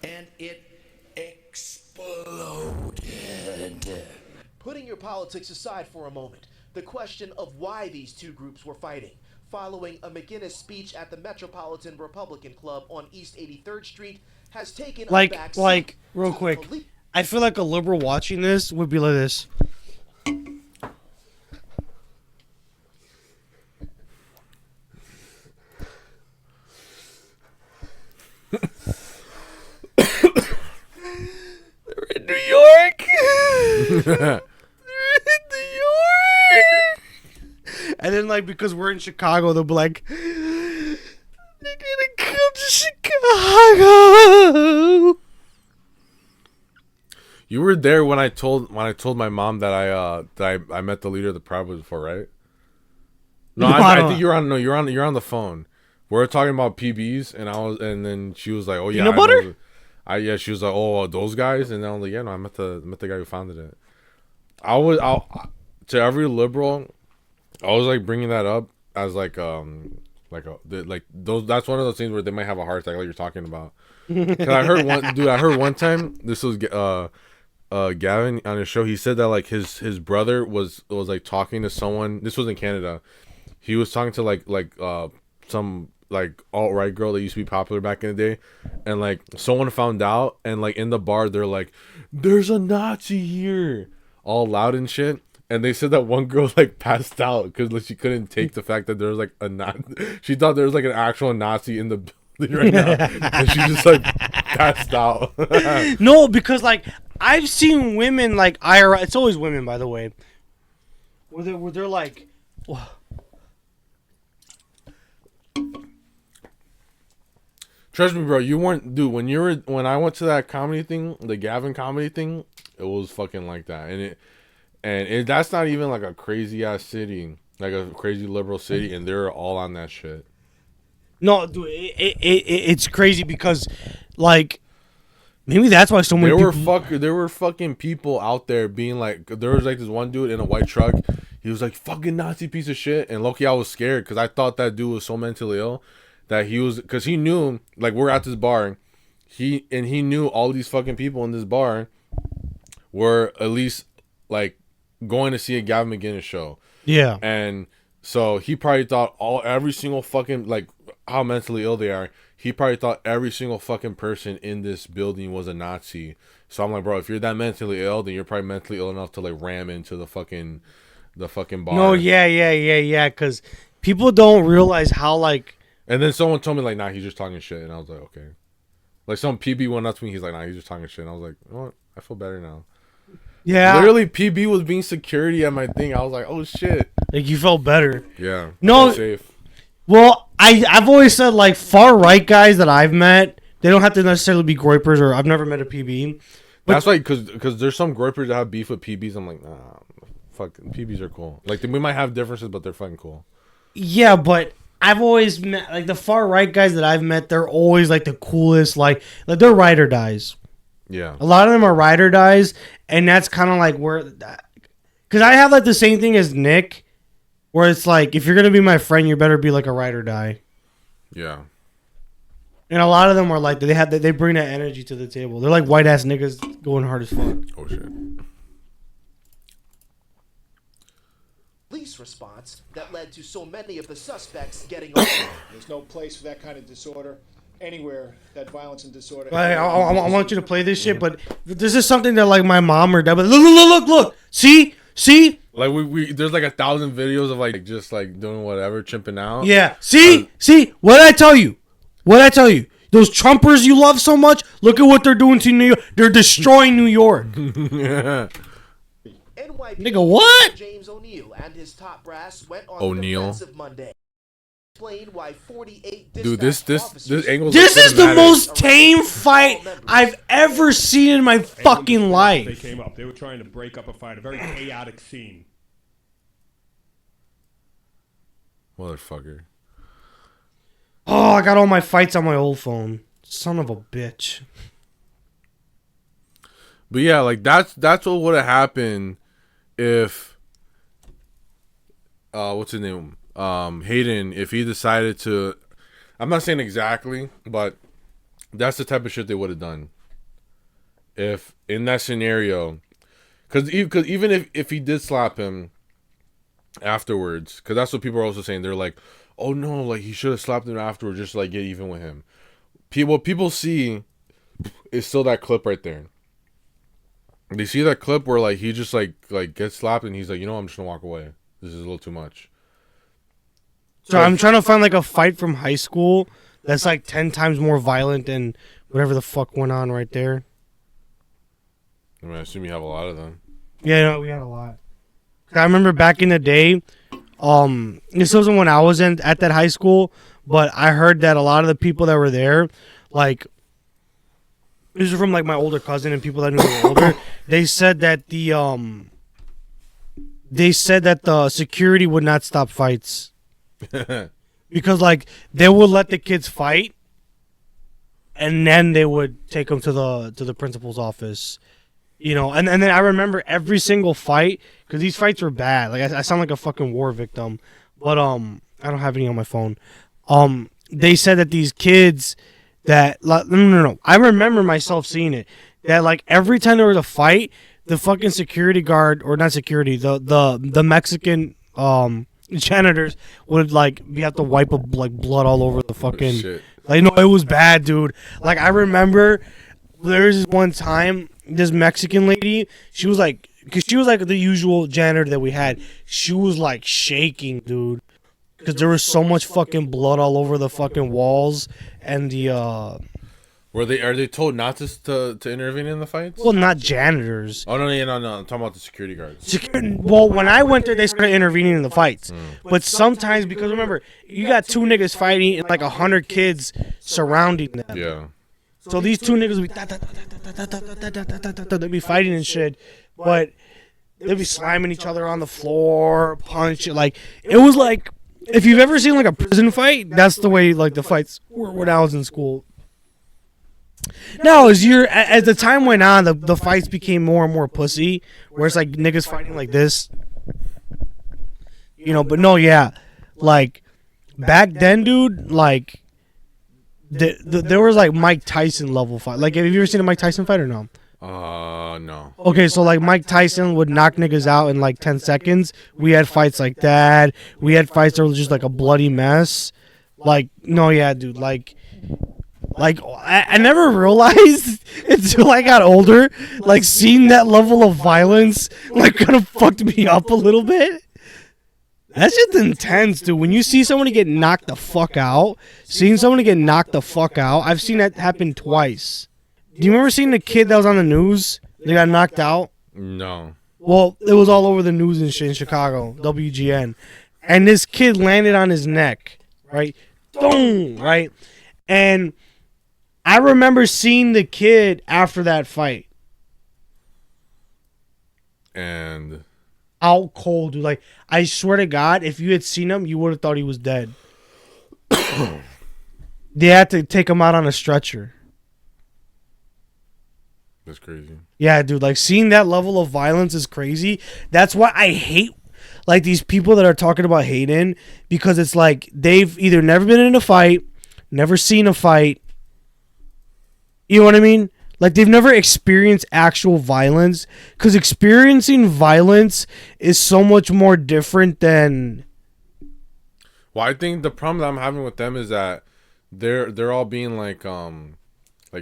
And it exploded. Putting your politics aside for a moment, the question of why these two groups were fighting, following a McGinnis speech at the Metropolitan Republican Club on East 83rd Street, has taken like real to quick. I feel like a liberal watching this would be like this. And then, like, because we're in Chicago, they'll be like, they're gonna come to Chicago. You were there when I told my mom that I met the leader of the Proud Boys before, right? No, I think you're on the phone. We were talking about PBs, and then she was like, "Oh yeah, peanut butter." She was like, "Oh, those guys," and then I was like, "Yeah, no, I met the guy who founded it." To every liberal, I was like bringing that up as like those. That's one of those things where they might have a heart attack, like you're talking about. Cause I heard one time. This was Gavin on his show. He said that like his brother was like talking to someone. This was in Canada. He was talking to like some like alt-right girl that used to be popular back in the day, and like someone found out, and like in the bar they're like, "There's a Nazi here," all loud and shit. And they said that one girl like passed out because like, she couldn't take the fact that there was like a Nazi. She thought there was like an actual Nazi in the building right now, and she just like passed out. No, because like I've seen women like IRL. It's always women, by the way. Where they're like, whoa. Trust me, bro. You weren't, dude. When I went to that comedy thing, the Gavin comedy thing, it was fucking like that, and that's not even like a crazy ass city, like a crazy liberal city, and they're all on that shit. No, dude, it's crazy because, like, maybe that's why so many there were fucking people out there being like, there was like this one dude in a white truck. He was like, "Fucking Nazi piece of shit," and low-key I was scared because I thought that dude was so mentally ill that because he knew, like, we're at this bar, he knew all these fucking people in this bar were at least like going to see a Gavin McGinnis show. Yeah. And so he probably thought every single fucking, like, how mentally ill they are. He probably thought every single fucking person in this building was a Nazi. So I'm like, bro, if you're that mentally ill, then you're probably mentally ill enough to like ram into the fucking bar. No, yeah. Because people don't realize how like. And then someone told me like, nah, he's just talking shit, and I was like, okay. Like some PB went up to me, he's like, nah, he's just talking shit, and I was like, you know what? I feel better now. Yeah. Literally, PB was being security at my thing. I was like, oh shit. Like you felt better. Yeah. No. Safe. Well, I've always said like far right guys that I've met, they don't have to necessarily be groypers, or I've never met a PB. But that's like because there's some groypers that have beef with PBs. I'm like, nah, fucking PBs are cool. Like we might have differences, but they're fucking cool. Yeah, but I've always met like the far right guys that I've met. They're always like the coolest. Like they're ride or dies. Yeah. A lot of them are ride or dies, and that's kind of like where, because I have like the same thing as Nick, where it's like if you're gonna be my friend, you better be like a ride or die. Yeah. And a lot of them are like they bring that energy to the table. They're like white ass niggas going hard as fuck. Oh shit. Police response that led to so many of the suspects getting arrested. There's no place for that kind of disorder anywhere. That violence and disorder. I want you to play this shit, but this is something that like my mom or dad. But look, see. Like we there's like 1,000 videos of like just like doing whatever, chimping out. Yeah. See. What did I tell you? Those Trumpers you love so much. Look at what they're doing to New York. They're destroying New York. Yeah. NYPD Nigga, what? James O'Neill and his top brass went on O'Neill. the defensive Monday. Explain why 48 Dude, this angle. This is the most tame fight I've ever seen in my fucking life. They came up. They were trying to break up a fight. A very chaotic scene. Motherfucker. Oh, I got all my fights on my old phone. Son of a bitch. But yeah, like that's what would have happened if what's his name? Hayden, if he decided to, I'm not saying exactly, but that's the type of shit they would have done. If in that scenario, because even if he did slap him afterwards, because that's what people are also saying. They're like, oh no, like he should have slapped him afterwards just to like get even with him. What people see is still that clip right there. They see that clip where like he just like gets slapped and he's like, you know, I'm just gonna walk away. This is a little too much. So I'm trying to find like a fight from high school that's like 10 times more violent than whatever the fuck went on right there. I mean, I assume you have a lot of them. Yeah, no, we had a lot. I remember back in the day, this wasn't when I was at that high school, but I heard that a lot of the people that were there, like, this is from like my older cousin and people that knew they were older. They said that the security would not stop fights because like they would let the kids fight, and then they would take them to the principal's office. You know, and then I remember every single fight, because these fights were bad. Like, I sound like a fucking war victim. But, I don't have any on my phone. They said that these kids that, no. I remember myself seeing it. That, like, every time there was a fight, the fucking security guard, or not security, the Mexican, janitors would, like, have to wipe up, like, blood all over the fucking... Shit. Like, no, it was bad, dude. Like, I remember there was this one time... This Mexican lady, she was like, because she was like the usual janitor that we had. She was like shaking, dude, because there was so much fucking blood all over the fucking walls and the. Are they told not to intervene in the fights? Well, not janitors. Oh no! I'm talking about the security guards. Well, when I went there, they started intervening in the fights. But sometimes, because remember, you got two niggas fighting and like 100 kids surrounding them. Yeah. So these two niggas would be they'd be fighting and shit, but they'd be slamming each other on the floor, punching. Like, it was like, if you've ever seen like a prison fight, that's the way like the fights were when I was in school. Now, as the time went on, the fights became more and more pussy, where it's like niggas fighting like this. You know, but no, yeah, like back then, dude, like. There was like Mike Tyson level fight. Like, have you ever seen a Mike Tyson fight or no? No. Okay, so like Mike Tyson would knock niggas out in like 10 seconds. We had fights like that. We had fights that were just like a bloody mess. Like, no, yeah, dude. Like I never realized until I got older. Like, seeing that level of violence like kind of fucked me up a little bit. That shit's intense, dude. When you see somebody get knocked the fuck out, I've seen that happen twice. Do you remember seeing the kid that was on the news? They got knocked out? No. Well, it was all over the news and shit in Chicago, WGN. And this kid landed on his neck, right? Boom, right? And I remember seeing the kid after that fight. And... out cold, dude. Like, I swear to God, if you had seen him, you would have thought he was dead. They had to take him out on a stretcher. That's crazy. Yeah, dude. Like, seeing that level of violence is crazy. That's why I hate, like, these people that are talking about Hayden, because it's like they've either never been in a fight, never seen a fight. You know what I mean? Like, they've never experienced actual violence, because experiencing violence is so much more different than... Well, I think the problem that I'm having with them is that they're all being like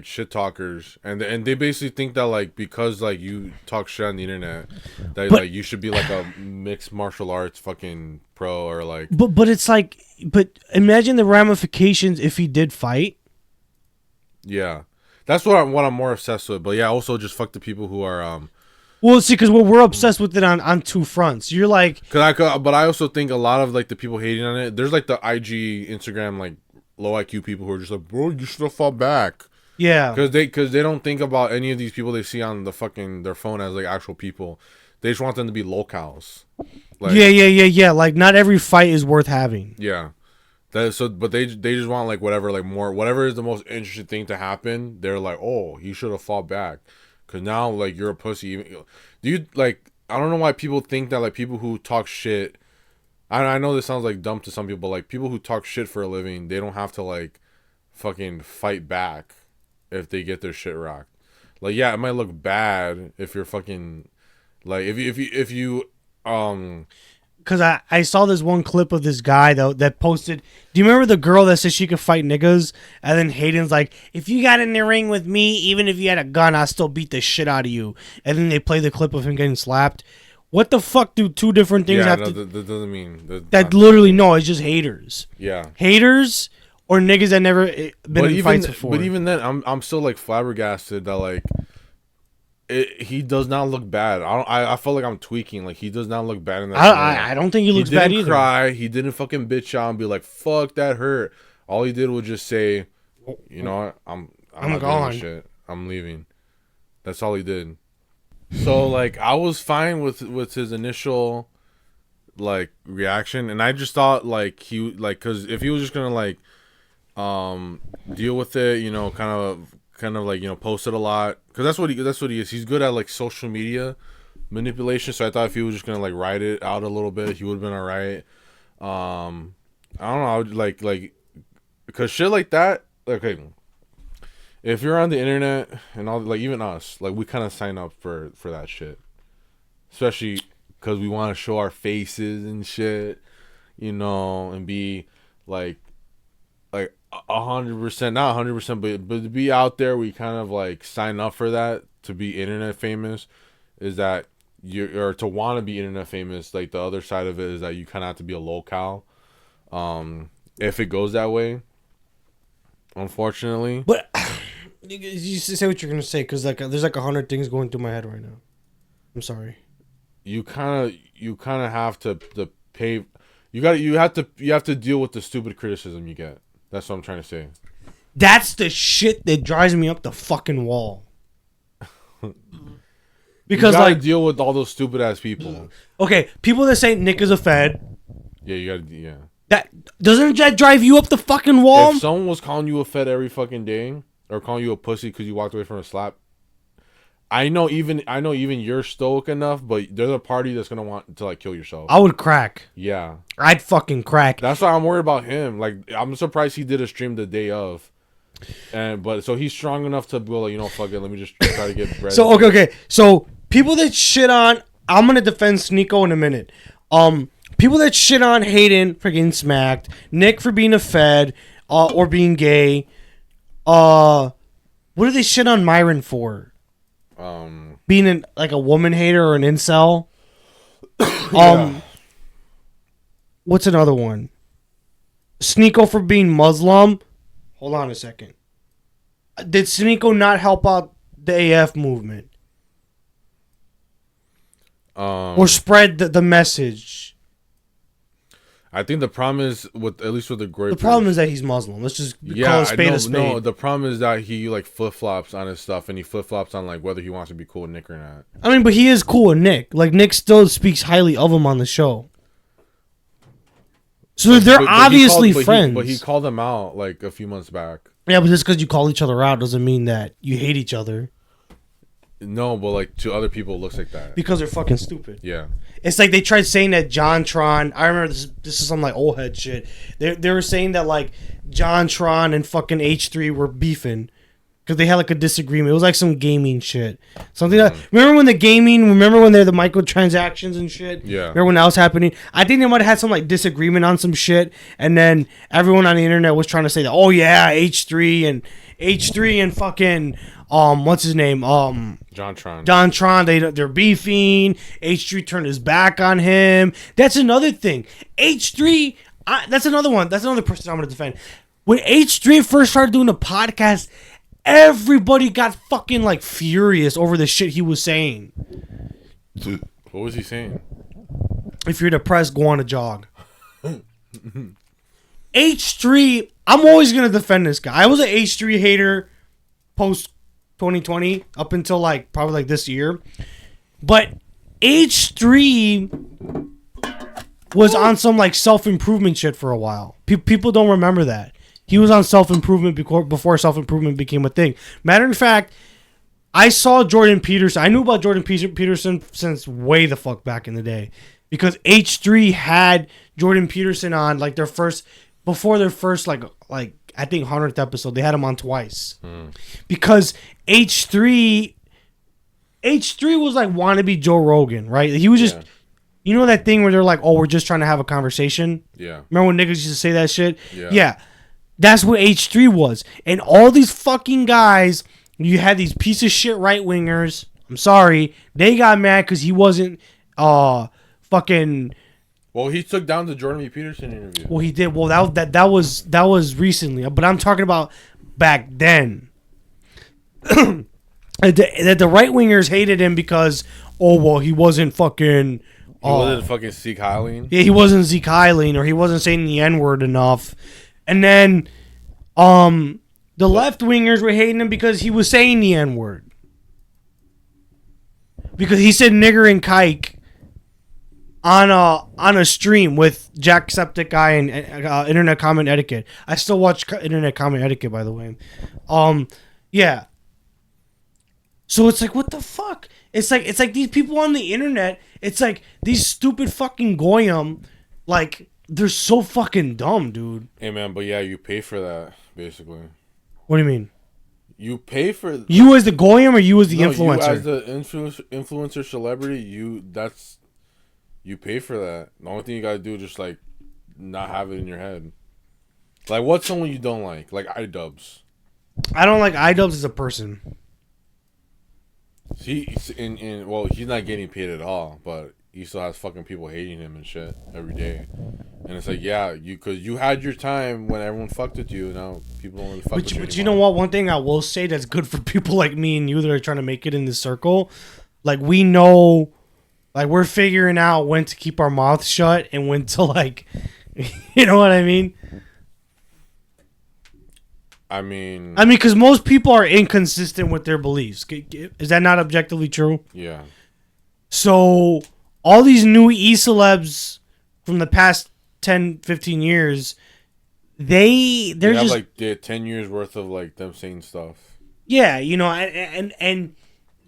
shit talkers, and they basically think that like because like you talk shit on the internet that like you should be like a mixed martial arts fucking pro or like. But it's like, but imagine the ramifications if he did fight. Yeah. That's what I'm more obsessed with. But yeah, also just fuck the people who are Well, see, because we're obsessed with it on two fronts. You're like, but I also think a lot of like the people hating on it. There's like the IG, Instagram, like low IQ people who are just like, bro, you should have fought back. Yeah, because they don't think about any of these people they see on the fucking their phone as like actual people. They just want them to be locals. Like, yeah. Like, not every fight is worth having. Yeah. But they just want like whatever, like more, whatever is the most interesting thing to happen. They're like, oh, he should have fought back, cause now like you're a pussy. Do you like? I don't know why people think that like people who talk shit. I know this sounds like dumb to some people, but like people who talk shit for a living, they don't have to like fucking fight back if they get their shit rocked. Like, yeah, it might look bad if you're fucking like if you Because I saw this one clip of this guy that posted. Do you remember the girl that said she could fight niggas? And then Hayden's like, if you got in the ring with me, even if you had a gun, I'll still beat the shit out of you. And then they play the clip of him getting slapped. What the fuck do two different things have to... that doesn't mean... That literally, no, it's just haters. Yeah. Haters or niggas that never been in fights before. But even then, I'm still like flabbergasted that like... he does not look bad. I feel like I'm tweaking. Like he does not look bad in that. I don't think he looks bad either. He didn't cry. He didn't fucking bitch out and be like, "Fuck, that hurt." All he did was just say, "You know what? I'm not gone. doing this shit. I'm leaving." That's all he did. So like I was fine with his initial like reaction, and I just thought like he like because if he was just gonna like deal with it, you know, kind of like, you know, post it a lot, because that's what he is. He's good at like social media manipulation. So I thought if he was just gonna like write it out a little bit, he would have been all right. I don't know. I would like because shit like that. Okay, if you're on the internet and all, like even us, like we kind of sign up for that shit, especially because we want to show our faces and shit, you know, and be like 100%, not 100%, but to be out there, we kind of like sign up for that to be internet famous. Is that or to want to be internet famous? Like the other side of it is that you kind of have to be a locale. If it goes that way, unfortunately. But you say what you're gonna say, because like there's like 100 things going through my head right now. I'm sorry. You kind of have to pay. You have to deal with the stupid criticism you get. That's what I'm trying to say. That's the shit that drives me up the fucking wall. Because you gotta like deal with all those stupid ass people. Okay, people that say Nick is a fed. Yeah, you gotta. Yeah. That doesn't that drive you up the fucking wall? If someone was calling you a fed every fucking day, or calling you a pussy because you walked away from a slap, I know even you're stoic enough, but there's a party that's gonna want to like kill yourself. I would crack. Yeah. I'd fucking crack. That's why I'm worried about him. Like I'm surprised he did a stream the day of. But so he's strong enough to go like, you know, fuck it, let me just try to get bread. So okay. So people that shit on, I'm gonna defend Sneeko in a minute. People that shit on Hayden for getting smacked, Nick for being a fed, or being gay. What do they shit on Myron for? Being like a woman hater or an incel. Yeah. What's another one? Sneeko for being Muslim. Hold on a second. Did Sneeko not help out the AF movement? Or spread the message? I think the problem is with the great. The problem is that he's Muslim. Let's just call a spade a spade. No, the problem is that he like flip flops on his stuff, and he flip flops on like whether he wants to be cool with Nick or not. I mean, but he is cool with Nick. Like Nick still speaks highly of him on the show. So they're obviously friends. But he called them out like a few months back. Yeah, but just because you call each other out doesn't mean that you hate each other. No, but like to other people, it looks like that. Because they're fucking stupid. Yeah. It's like they tried saying that JonTron. I remember this is some like old head shit. They were saying that like JonTron and fucking H3 were beefing because they had like a disagreement. It was like some gaming shit. Something that remember when they're the microtransactions and shit? Yeah. Remember when that was happening? I think they might have had some like disagreement on some shit, and then everyone on the internet was trying to say that, oh yeah, H3 and fucking what's his name? JonTron, they're beefing. H3 turned his back on him. That's another thing. H3, that's another one. That's another person I'm gonna defend. When H3 first started doing the podcast, everybody got fucking like furious over the shit he was saying. What was he saying? If you're depressed, go on a jog. H3, I'm always gonna defend this guy. I was an H3 hater post 2020 up until like probably like this year, but H3 was on some like self-improvement shit for a while. People don't remember that he was on self-improvement before self-improvement became a thing. Matter of fact, I saw Jordan Peterson. I knew about Jordan Peterson since way the fuck back in the day, because H3 had Jordan Peterson on like before their first like I think 100th episode. They had him on twice because H3 was like wannabe Joe Rogan, right? He was just, you know that thing where they're like, oh, we're just trying to have a conversation. Yeah. Remember when niggas used to say that shit? Yeah. That's what H3 was. And all these fucking guys, you had these piece of shit right wingers. I'm sorry, they got mad because he wasn't fucking. Well, he took down the Jordan B. Peterson interview. Well, he did. Well, that was recently, but I'm talking about back then. that the right wingers hated him because he wasn't fucking. He wasn't fucking Zeke Heiling. Yeah, he wasn't Zeke Heiling, or he wasn't saying the N-word enough. And then the left wingers were hating him because he was saying the N-word. Because he said nigger and kike on a stream with Jacksepticeye and Internet Comment Etiquette. I still watch Internet Comment Etiquette, by the way. Yeah. So it's like, what the fuck? It's like these people on the internet. It's like these stupid fucking goyim, like they're so fucking dumb, dude. Hey man, but yeah, you pay for that basically. What do you mean? You pay for you as the goyim or you as the influencer? You as the influencer celebrity, you pay for that. The only thing you gotta do is just like not have it in your head. Like, what's someone you don't like? Like iDubbbz. I don't like iDubbbz as a person. He's not getting paid at all, but he still has fucking people hating him and shit every day. And it's like, yeah, because you had your time when everyone fucked with you. Now people don't really fuck with you. But you know what? One thing I will say that's good for people like me and you that are trying to make it in this circle, like we know, like we're figuring out when to keep our mouths shut and when to like, you know what I mean? I mean, because most people are inconsistent with their beliefs. Is that not objectively true? Yeah. So all these new e-celebs from the past 10, 15 years, they have just like 10 years worth of like them saying stuff. Yeah, you know, and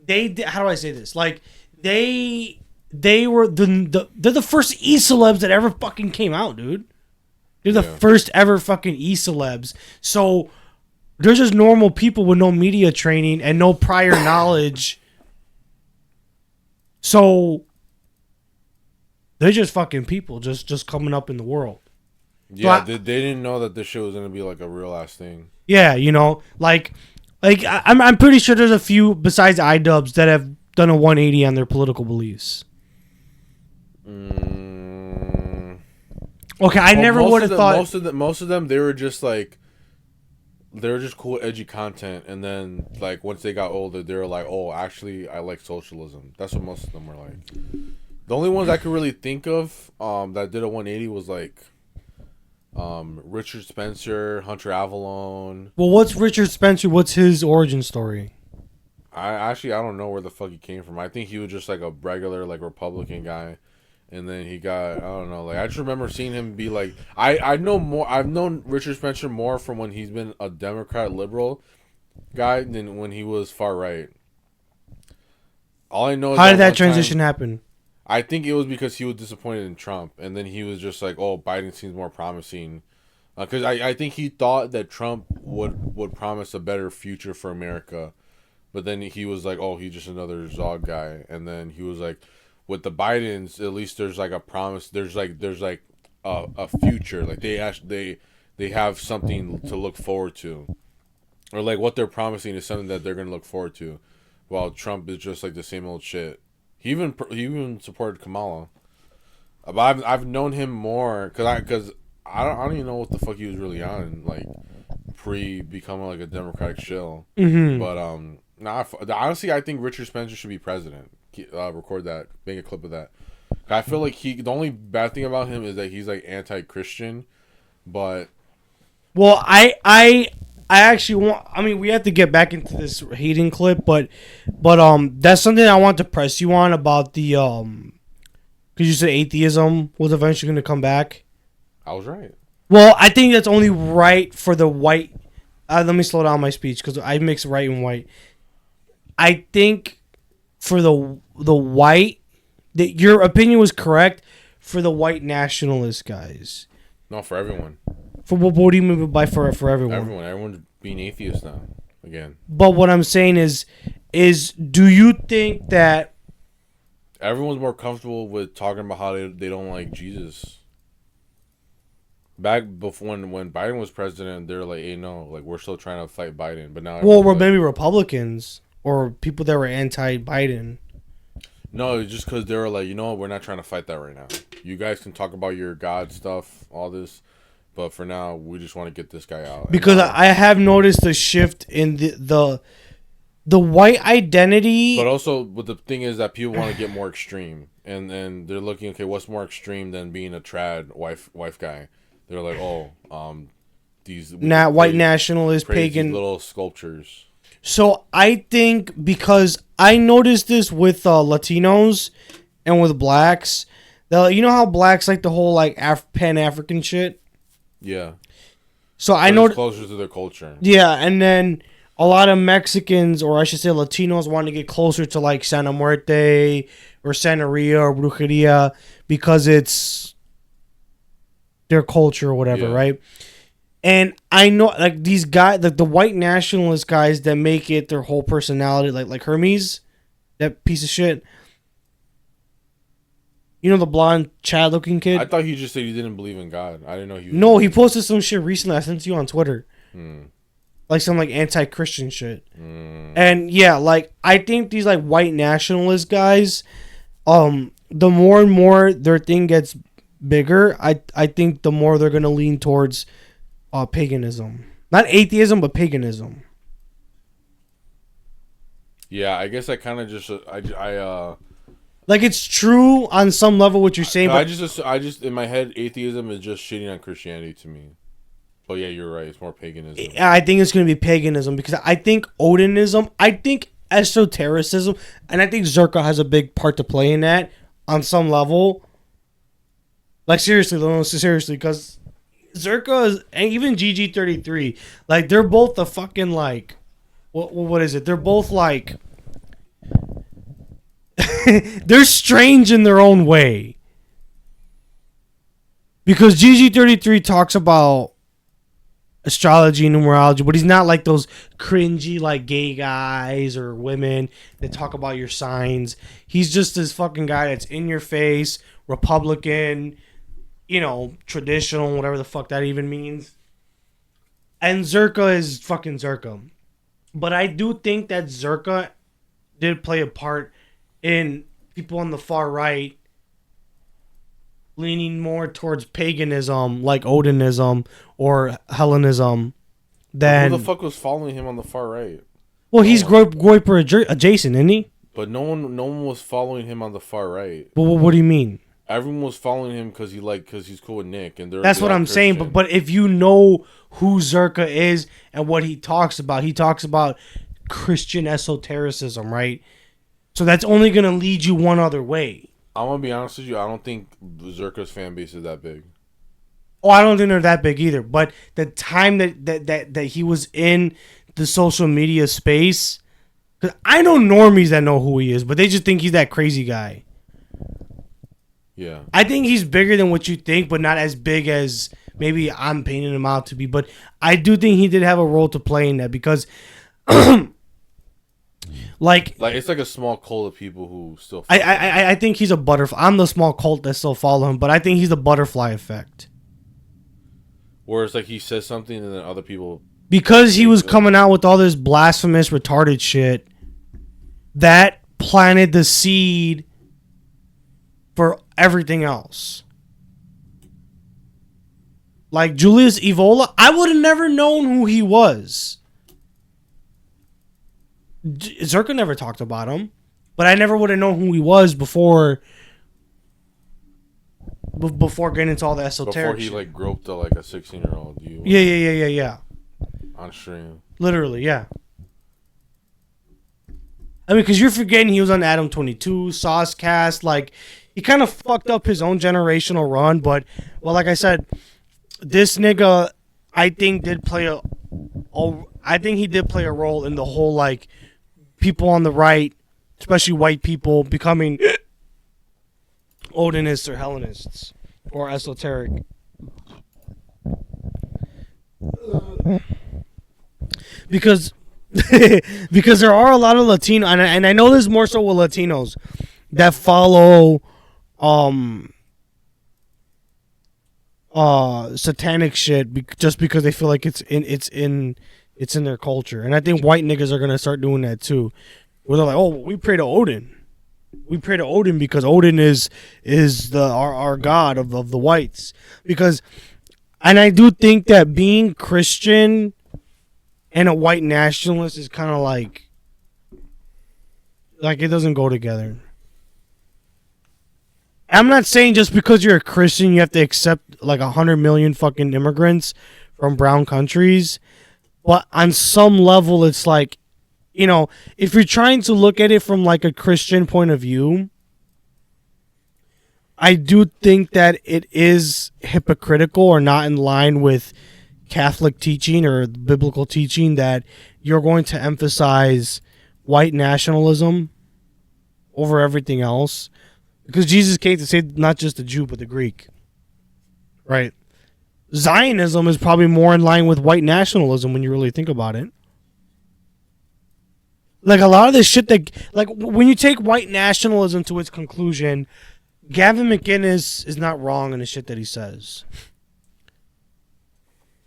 they, how do I say this? Like they were they're the first e-celebs that ever fucking came out, dude. They're the first ever fucking e-celebs. So they're just normal people with no media training and no prior knowledge. So they're just fucking people just coming up in the world. Yeah, they didn't know that this shit was gonna be like a real ass thing. Yeah, you know, like I'm pretty sure there's a few besides iDubbbz that have done a 180 on their political beliefs. Okay, I never would have thought most of them they were just cool edgy content, and then like once they got older they were like, oh, actually I like socialism. That's what most of them were like. The only ones I could really think of that did a 180 was like Richard Spencer, Hunter Avalon. Well, what's Richard Spencer? What's his origin story? I don't know where the fuck he came from. I think he was just like a regular like Republican guy. And then he got, I don't know, like I just remember seeing him be like, I've known Richard Spencer more from when he's been a Democrat liberal guy than when he was far right. All I know is how did that transition happen? I think it was because he was disappointed in Trump, and then he was just like, oh, Biden seems more promising. Because I think he thought that Trump would promise a better future for America. But then he was like, oh, he's just another Zog guy. And then he was like, with the Bidens, at least there's like a promise. There's like a future. Like they have something to look forward to, or like what they're promising is something that they're gonna look forward to. While Trump is just like the same old shit. He even supported Kamala. But I've known him more because I don't even know what the fuck he was really on, like pre becoming like a Democratic shill. Mm-hmm. But honestly, I think Richard Spencer should be president. Record that, make a clip of that. I feel like the only bad thing about him is that he's like anti-Christian, but I actually want. I mean, we have to get back into this Hayden clip, but that's something I want to press you on about the because you said atheism was eventually going to come back. I was right. Well, I think that's only right for the white. Let me slow down my speech because I mix right and white. I think for the white, that your opinion was correct for the white nationalist guys. No, for everyone. For what do you mean by for everyone? Everyone's being atheist now again. But what I'm saying is do you think that everyone's more comfortable with talking about how they don't like Jesus? Back before when Biden was president, they're like, hey, no, like we're still trying to fight Biden. But now, well, maybe Republicans or people that were anti-Biden. No, it's just because they were like, you know what, we're not trying to fight that right now. You guys can talk about your God stuff, all this. But for now, we just want to get this guy out. Because I have noticed a shift in the the white identity. But also, but the thing is that people want to get more extreme, and they're looking, okay, what's more extreme than being a trad wife guy? They're like, these White nationalist pagan little sculptures. So I think because I noticed this with Latinos and with blacks, that you know how blacks like the whole like Pan African shit. Yeah. So but I know closer to their culture. Yeah, and then a lot of Mexicans, or I should say Latinos, want to get closer to like Santa Muerte or Santeria or Brujeria because it's their culture or whatever, right? And I know like these guys, like the white nationalist guys that make it their whole personality, like Hermes, that piece of shit. You know the blonde Chad looking kid? I thought he just said he didn't believe in God. I didn't know he was. No, he posted some shit recently. I sent it to you on Twitter. Like some like anti-Christian shit. And yeah, like I think these like white nationalist guys, the more and more their thing gets bigger, I think the more they're gonna lean towards paganism. Not atheism, but paganism. Yeah, I guess I kind of just like it's true on some level what you're saying, but I just in my head atheism is just shitting on Christianity to me. But yeah, you're right. It's more paganism. I think it's going to be paganism because I think Odinism, I think esotericism, and I think Zerka has a big part to play in that on some level. Like seriously, because Zerka is, and even GG33, like they're both the fucking like, what is it? They're both like, they're strange in their own way. Because GG33 talks about astrology and numerology, but he's not like those cringy like gay guys or women that talk about your signs. He's just this fucking guy that's in your face, Republican, you know, traditional, whatever the fuck that even means. And Zerka is fucking Zerka. But I do think that Zerka did play a part in people on the far right leaning more towards paganism, like Odinism or Hellenism, than... Who the fuck was following him on the far right? Well, he's Groiper adjacent, isn't he? But no one was following him on the far right. But what do you mean? Everyone was following him because he's cool with Nick, and that's what I'm saying. But if you know who Zerka is and what he talks about Christian esotericism, right? So that's only gonna lead you one other way. I'm gonna be honest with you. I don't think Zerka's fan base is that big. Oh, I don't think they're that big either. But the time that he was in the social media space, because I know normies that know who he is, but they just think he's that crazy guy. Yeah. I think he's bigger than what you think, but not as big as maybe I'm painting him out to be. But I do think he did have a role to play in that because, like it's like a small cult of people who still. I think he's a butterfly. I'm the small cult that still follow him, but I think he's the butterfly effect. Where it's like he says something and then other people. Because he was coming out with all this blasphemous, retarded shit, that planted the seed for everything else. Like Julius Evola, I would have never known who he was. Zerka never talked about him, but I never would have known who he was before getting into all the esoteric Before he shit. like groped a 16-year-old. Yeah. On stream. Literally, yeah. I mean, because you're forgetting he was on Adam 22, Saucecast. Like, he kind of fucked up his own generational run. But, well, like I said, this nigga, I think, did play a role in the whole, like, people on the right, especially white people, becoming Odinists or Hellenists or esoteric. Because there are a lot of Latino, and I know this more so with Latinos that follow satanic shit just because they feel like it's in their culture. And I think white niggas are gonna start doing that too, where they're like, oh, we pray to Odin. We pray to Odin because Odin is our god of the whites. And I do think that being Christian and a white nationalist is kind of like Like, it doesn't go together. I'm not saying just because you're a Christian you have to accept like 100 million fucking immigrants from brown countries, but on some level it's like, you know, if you're trying to look at it from like a Christian point of view, I do think that it is hypocritical or not in line with Catholic teaching or biblical teaching that you're going to emphasize white nationalism over everything else. Because Jesus came to save not just the Jew, but the Greek. Right? Zionism is probably more in line with white nationalism when you really think about it. Like, a lot of this shit that... Like, when you take white nationalism to its conclusion, Gavin McInnes is not wrong in the shit that he says.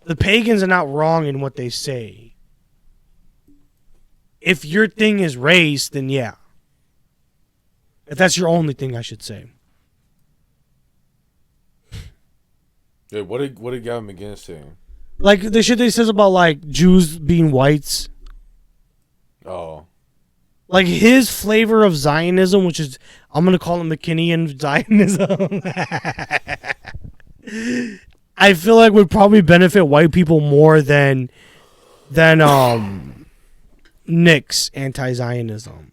The pagans are not wrong in what they say. If your thing is race, then yeah. If that's your only thing, I should say. Yeah, what did Gavin McGinnis say? Like, the shit that he says about, like, Jews being whites. Oh. Like, his flavor of Zionism, which is, I'm going to call it McKinneyan Zionism. I feel like would probably benefit white people more than Nick's anti-Zionism.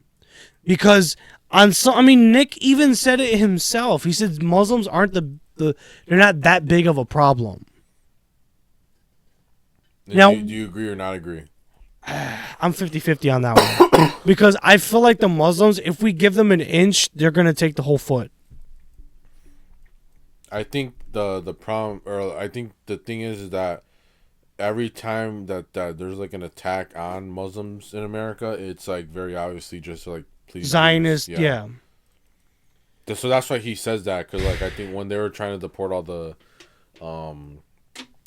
Because... Nick even said it himself. He said Muslims aren't they're not that big of a problem. Now, do you agree or not agree? I'm 50-50 on that one. Because I feel like the Muslims, if we give them an inch, they're going to take the whole foot. I think the problem, or I think the thing is that every time that there's like an attack on Muslims in America, it's like very obviously just like Zionist, yeah. So that's why he says that, because like I think when they were trying to deport all the,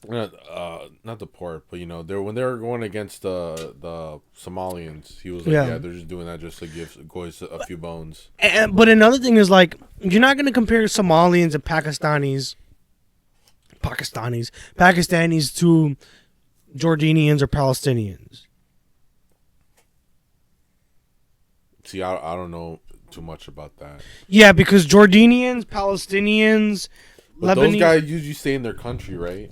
not deport, but you know, when they were going against the Somalians, he was like, yeah, they're just doing that just to give Goys a few bones. But another thing is like, you're not going to compare Somalians and Pakistanis to Jordanians or Palestinians. See, I don't know too much about that. Yeah, because Jordanians, Palestinians, but Lebanese... those guys usually stay in their country, right?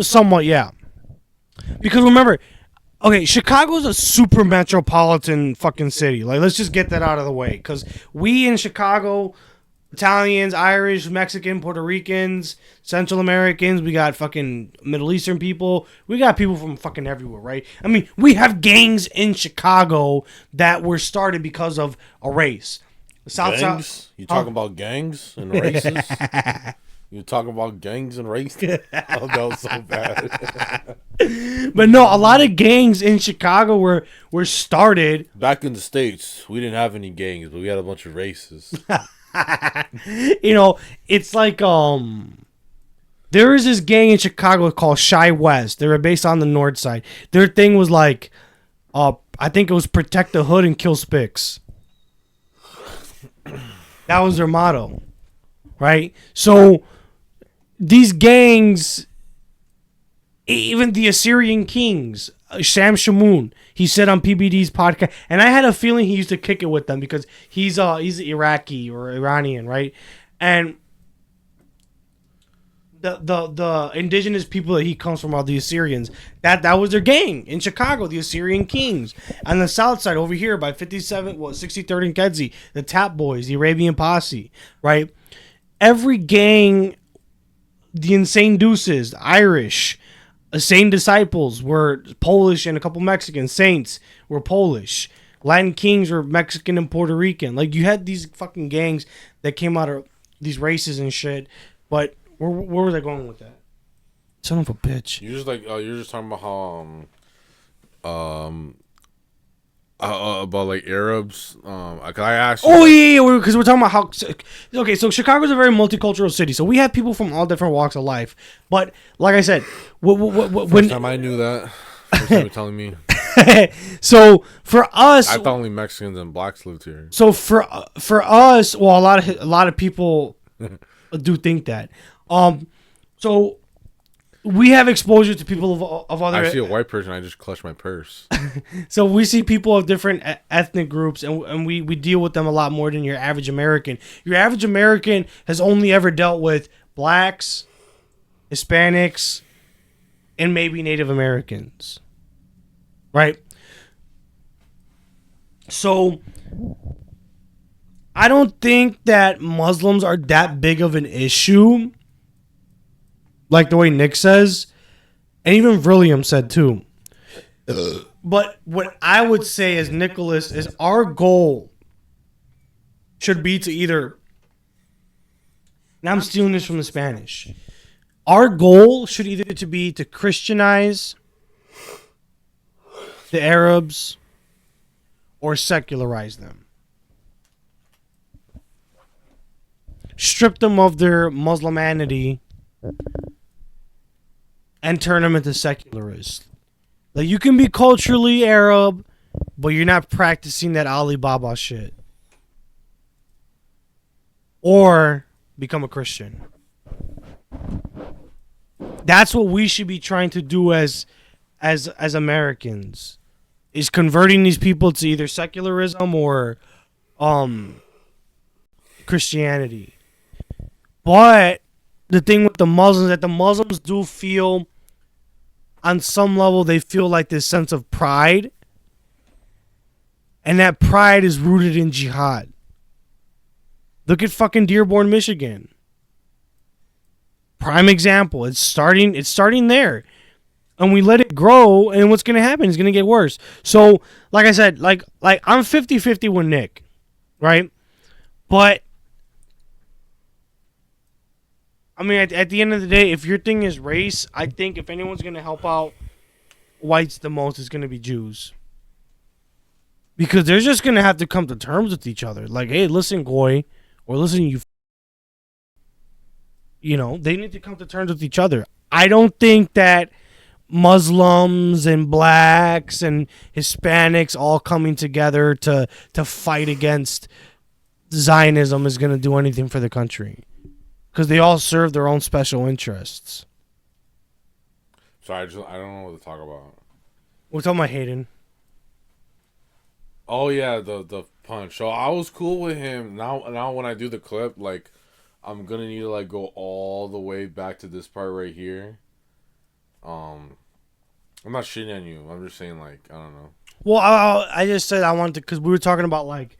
Somewhat, yeah. Because remember, okay, Chicago's a super metropolitan fucking city. Like, let's just get that out of the way. Because we in Chicago... Italians, Irish, Mexican, Puerto Ricans, Central Americans, we got fucking Middle Eastern people. We got people from fucking everywhere, right? I mean, we have gangs in Chicago that were started because of a race. Gangs? You talking about gangs and races? You talking about gangs and race? Oh, that was so bad. But no, a lot of gangs in Chicago were started. Back in the States, we didn't have any gangs, but we had a bunch of races. You know, it's like there is this gang in Chicago called Shy West. They were based on the north side. Their thing was like I think it was protect the hood and kill Spicks. That was their motto. Right? So these gangs, even the Assyrian kings, Sam Shamoun, he said on PBD's podcast, and I had a feeling he used to kick it with them because he's Iraqi or Iranian, right? And the indigenous people that he comes from are the Assyrians. That was their gang in Chicago, the Assyrian Kings. On the south side over here by 63rd and Kedzie, the Tap Boys, the Arabian Posse, right? Every gang, the Insane Deuces, the Irish, Sane Disciples were Polish and a couple Mexican. Saints were Polish. Latin Kings were Mexican and Puerto Rican. Like, you had these fucking gangs that came out of these races and shit. But where were they going with that? Son of a bitch. You're just talking about how about like Arabs. I asked you. Oh yeah, because we're talking about how. Okay, so Chicago's a very multicultural city, so we have people from all different walks of life. But like I said, First time I knew that. First time you're telling me. So for us, I thought only Mexicans and blacks lived here. So for us, well, a lot of people do think that. So we have exposure to people of other. I see a white person, I just clutch my purse. So we see people of different ethnic groups, and we deal with them a lot more than your average American. Your average American has only ever dealt with blacks, Hispanics, and maybe Native Americans. Right? So I don't think that Muslims are that big of an issue, like the way Nick says, and even William said too. But what I would say as Nicholas is our goal should be to either, and I'm stealing this from the Spanish, our goal should either to be to Christianize the Arabs or secularize them. Strip them of their Muslimanity and turn them into secularists. Like, you can be culturally Arab, but you're not practicing that Alibaba shit. Or become a Christian. That's what we should be trying to do as Americans. Is converting these people to either secularism or Christianity. But the thing with the Muslims is that the Muslims do feel, on some level, they feel like this sense of pride. And that pride is rooted in jihad. Look at fucking Dearborn, Michigan. Prime example. It's starting there. And we let it grow, and what's going to happen is going to get worse. So, like I said, like I'm 50-50 with Nick, right? But I mean, at the end of the day, if your thing is race, I think if anyone's going to help out whites the most, it's going to be Jews. Because they're just going to have to come to terms with each other. Like, hey, listen, Goy, or listen, you. You know, they need to come to terms with each other. I don't think that Muslims and blacks and Hispanics all coming together to fight against Zionism is going to do anything for the country. Because they all serve their own special interests. Sorry, I don't know what to talk about. We're talking about Hayden. Oh yeah, the punch. So I was cool with him. Now when I do the clip, like, I'm gonna need to like go all the way back to this part right here. I'm not shitting on you. I'm just saying, like, I don't know. Well, I just said I wanted to, because we were talking about like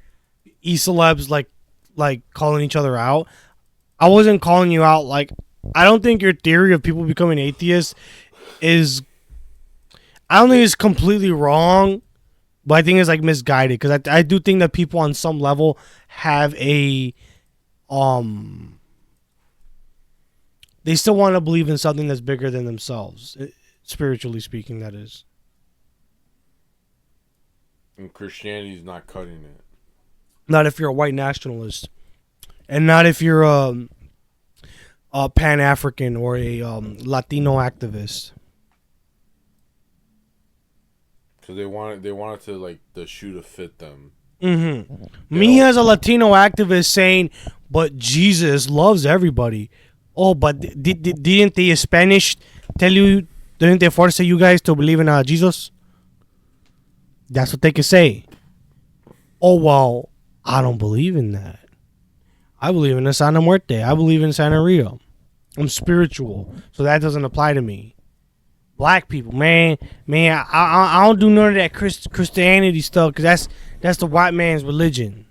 e-celebs like calling each other out. I wasn't calling you out. Like, I don't think your theory of people becoming atheists is, I don't think it's completely wrong, but I think it's like misguided, because I do think that people on some level have a they still want to believe in something that's bigger than themselves, spiritually speaking, that is. And Christianity's not cutting it. Not if you're a white nationalist, and not if you're a Pan-African or a Latino activist. Because they wanted to, like, the shoe to fit them. Mm-hmm. Me as a Latino activist saying, but Jesus loves everybody. Oh, but didn't the Spanish tell you, didn't they force you guys to believe in Jesus? That's what they can say. Oh, well, I don't believe in that. I believe in the Santa Muerte. I believe in Santa Rio. I'm spiritual, so that doesn't apply to me. Black people, man, I don't do none of that Christianity stuff, because that's the white man's religion.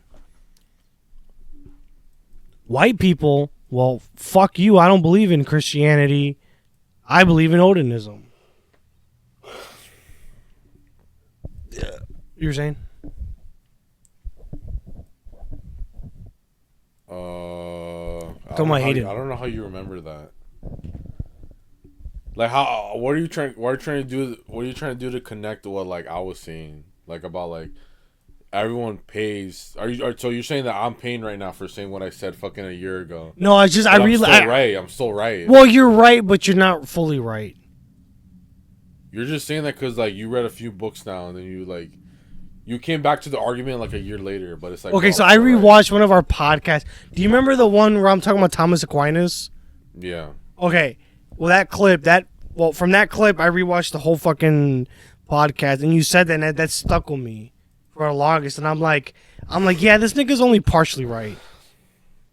White people, well, fuck you. I don't believe in Christianity. I believe in Odinism. You were saying? I Come on, Hayden. I don't know how you remember that. Like, how? What are you trying to do? What are you trying to do to connect to what, like, I was saying, like, about, like, everyone pays? So you're saying that I'm paying right now for saying what I said fucking a year ago? No, I just, I'm still right. Well, you're right, but you're not fully right. You're just saying that because, like, you read a few books now, and then you came back to the argument like a year later, but it's like, okay. So I rewatched one of our podcasts. Do you remember the one where I'm talking about Thomas Aquinas? Yeah. Okay. Well, that clip, that Well, from that clip, I rewatched the whole fucking podcast, and you said that, and that stuck with me for the longest. And I'm like, yeah, this nigga's only partially right.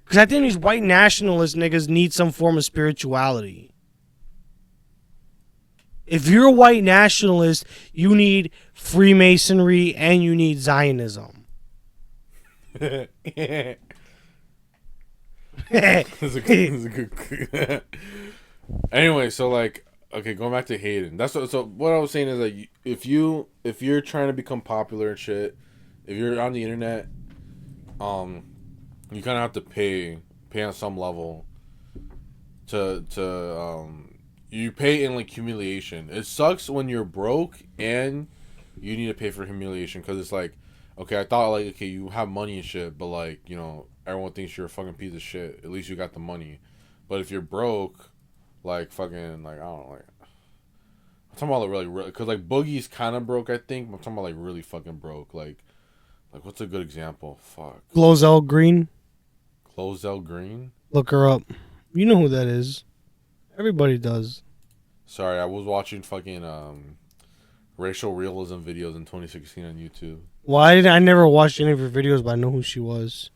Because I think these white nationalist niggas need some form of spirituality. If you're a white nationalist, you need Freemasonry and you need Zionism. That's a good. Anyway, so like, okay, going back to Hayden. That's what. So what I was saying is that if you're trying to become popular and shit, if you're on the internet, you kind of have to pay on some level to you pay in like humiliation. It sucks when you're broke and you need to pay for humiliation because it's like, okay, I thought like, okay, you have money and shit, but like, you know, everyone thinks you're a fucking piece of shit. At least you got the money. But if you're broke, like fucking like, I don't know, like I'm talking about like really, because like Boogie's kind of broke, I think. But I'm talking about like really fucking broke. Like what's a good example? Fuck. Glozell Green. Glozell Green. Look her up. You know who that is. Everybody does. Sorry, I was watching fucking racial realism videos in 2016 on YouTube. Why did I never watched any of her videos, but I know who she was.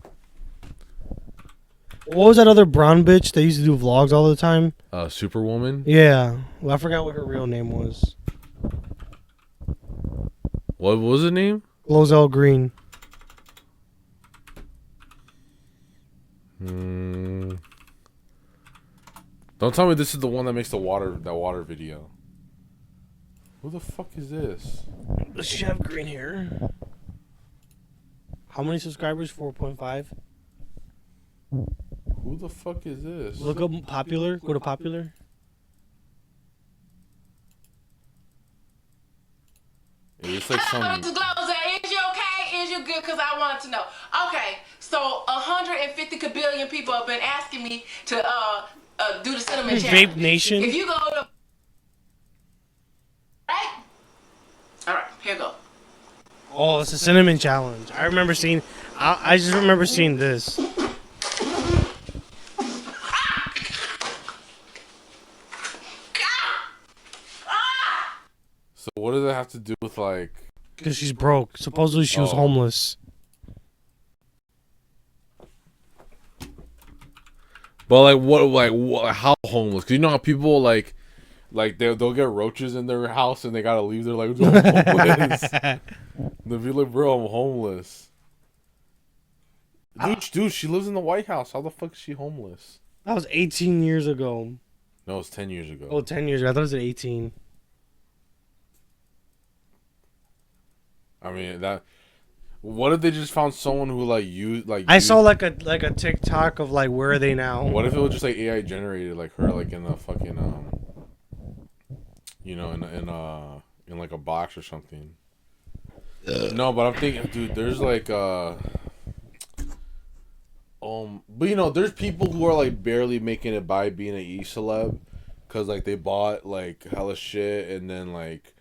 What was that other brown bitch that used to do vlogs all the time? Superwoman? Yeah. Well, I forgot what her real name was. What was her name? Glozell Green. Don't tell me this is the one that makes that water video. Who the fuck is this? Does she have green hair? How many subscribers? 4.5. Who the fuck is this? Look up popular. Go to popular. It's like some. Is you okay? Is you good? Because I wanted to know. Okay, so 150 billion people have been asking me to do the cinnamon challenge. Vape Nation. If you go to right, all right, here you go. Oh, it's a cinnamon challenge. I remember seeing. I just remember seeing this. So what does it have to do with like? Because she's broke. Supposedly she was homeless. But like what? How homeless? Cause you know how people like they'll get roaches in their house and they gotta leave. They're like, I'm homeless. They'll be like, bro, I'm homeless. Dude, she lives in the White House. How the fuck is she homeless? That was 18 years ago. No, it was 10 years ago. Oh, 10 years ago. I thought it was 18. I mean that. What if they just found someone who I saw like a TikTok of like where are they now? What if it was just like AI generated, like her, like in a fucking you know, in like a box or something. No, but I'm thinking, dude, there's like but you know, there's people who are like barely making it by being an e-celeb, cause like they bought like hella shit and then like.